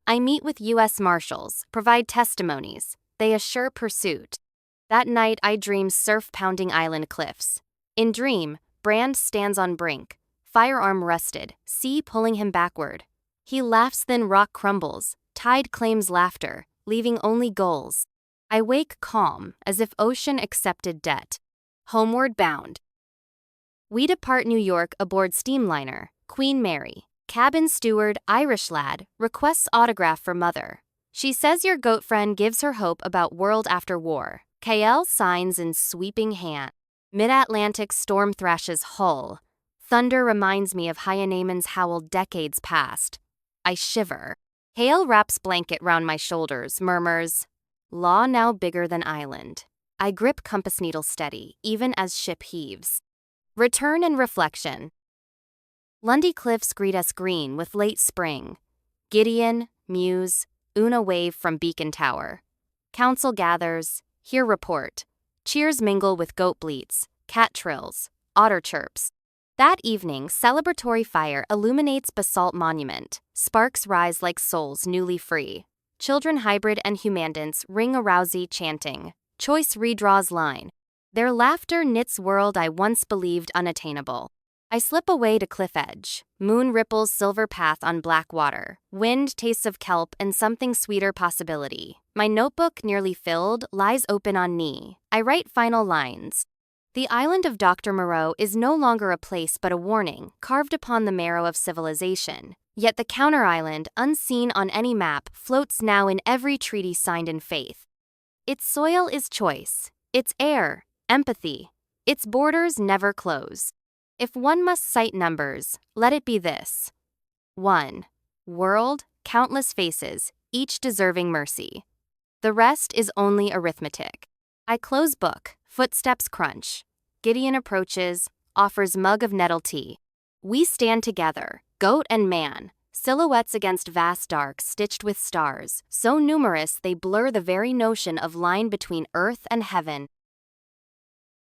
I meet with U.S. Marshals, provide testimonies. They assure pursuit. That night I dream surf-pounding island cliffs. In dream, Brand stands on brink, firearm rusted, sea pulling him backward. He laughs, then rock crumbles, tide claims laughter, leaving only gulls. I wake calm, as if ocean accepted debt. Homeward bound. We depart New York aboard steamliner, Queen Mary. Cabin steward, Irish lad, requests autograph for mother. She says your goat friend gives her hope about world after war. Kael signs in sweeping hand. Mid-Atlantic storm thrashes hull. Thunder reminds me of Hyanamen's howl decades past. I shiver. Kael wraps blanket round my shoulders, murmurs, law now bigger than island. I grip compass needle steady, even as ship heaves. Return and reflection. Lundy cliffs greet us green with late spring. Gideon, Muse, Una wave from beacon tower. Council gathers, hear report. Cheers mingle with goat bleats, cat trills, otter chirps. That evening, celebratory fire illuminates basalt monument. Sparks rise like souls newly free. Children hybrid and humandants ring a rousy chanting. Choice redraws line. Their laughter knits world I once believed unattainable. I slip away to cliff edge. Moon ripples silver path on black water. Wind tastes of kelp and something sweeter possibility. My notebook, nearly filled, lies open on knee. I write final lines. The island of Dr. Moreau is no longer a place but a warning, carved upon the marrow of civilization. Yet the counter-island, unseen on any map, floats now in every treaty signed in faith. Its soil is choice. Its air, empathy. Its borders never close. If one must cite numbers, let it be this. 1. World, countless faces, each deserving mercy. The rest is only arithmetic. I close book, footsteps crunch. Gideon approaches, offers mug of nettle tea. We stand together, goat and man, silhouettes against vast darks stitched with stars, so numerous they blur the very notion of line between earth and heaven.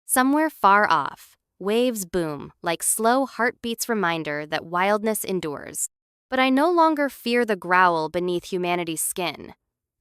Somewhere far off, waves boom like slow heartbeats reminder that wildness endures. But I no longer fear the growl beneath humanity's skin.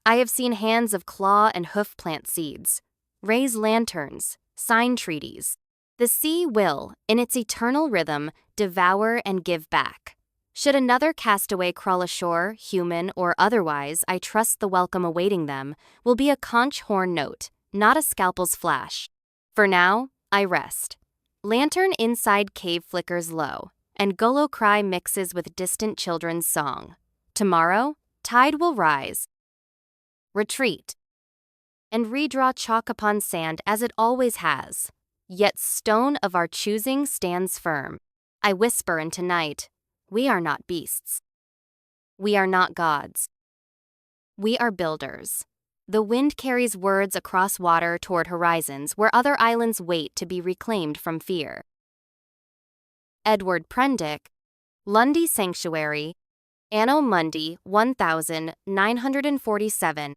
I have seen hands of claw and hoof plant seeds, raise lanterns, sign treaties. The sea will, in its eternal rhythm, devour and give back. Should another castaway crawl ashore, human or otherwise, I trust the welcome awaiting them will be a conch horn note, not a scalpel's flash. For now, I rest. Lantern inside cave flickers low, and gullo cry mixes with distant children's song. Tomorrow, tide will rise. Retreat. And redraw chalk upon sand as it always has. Yet stone of our choosing stands firm. I whisper into night, we are not beasts. We are not gods. We are builders. The wind carries words across water toward horizons where other islands wait to be reclaimed from fear. Edward Prendick, Lundy Sanctuary, Anno Mundi 1947.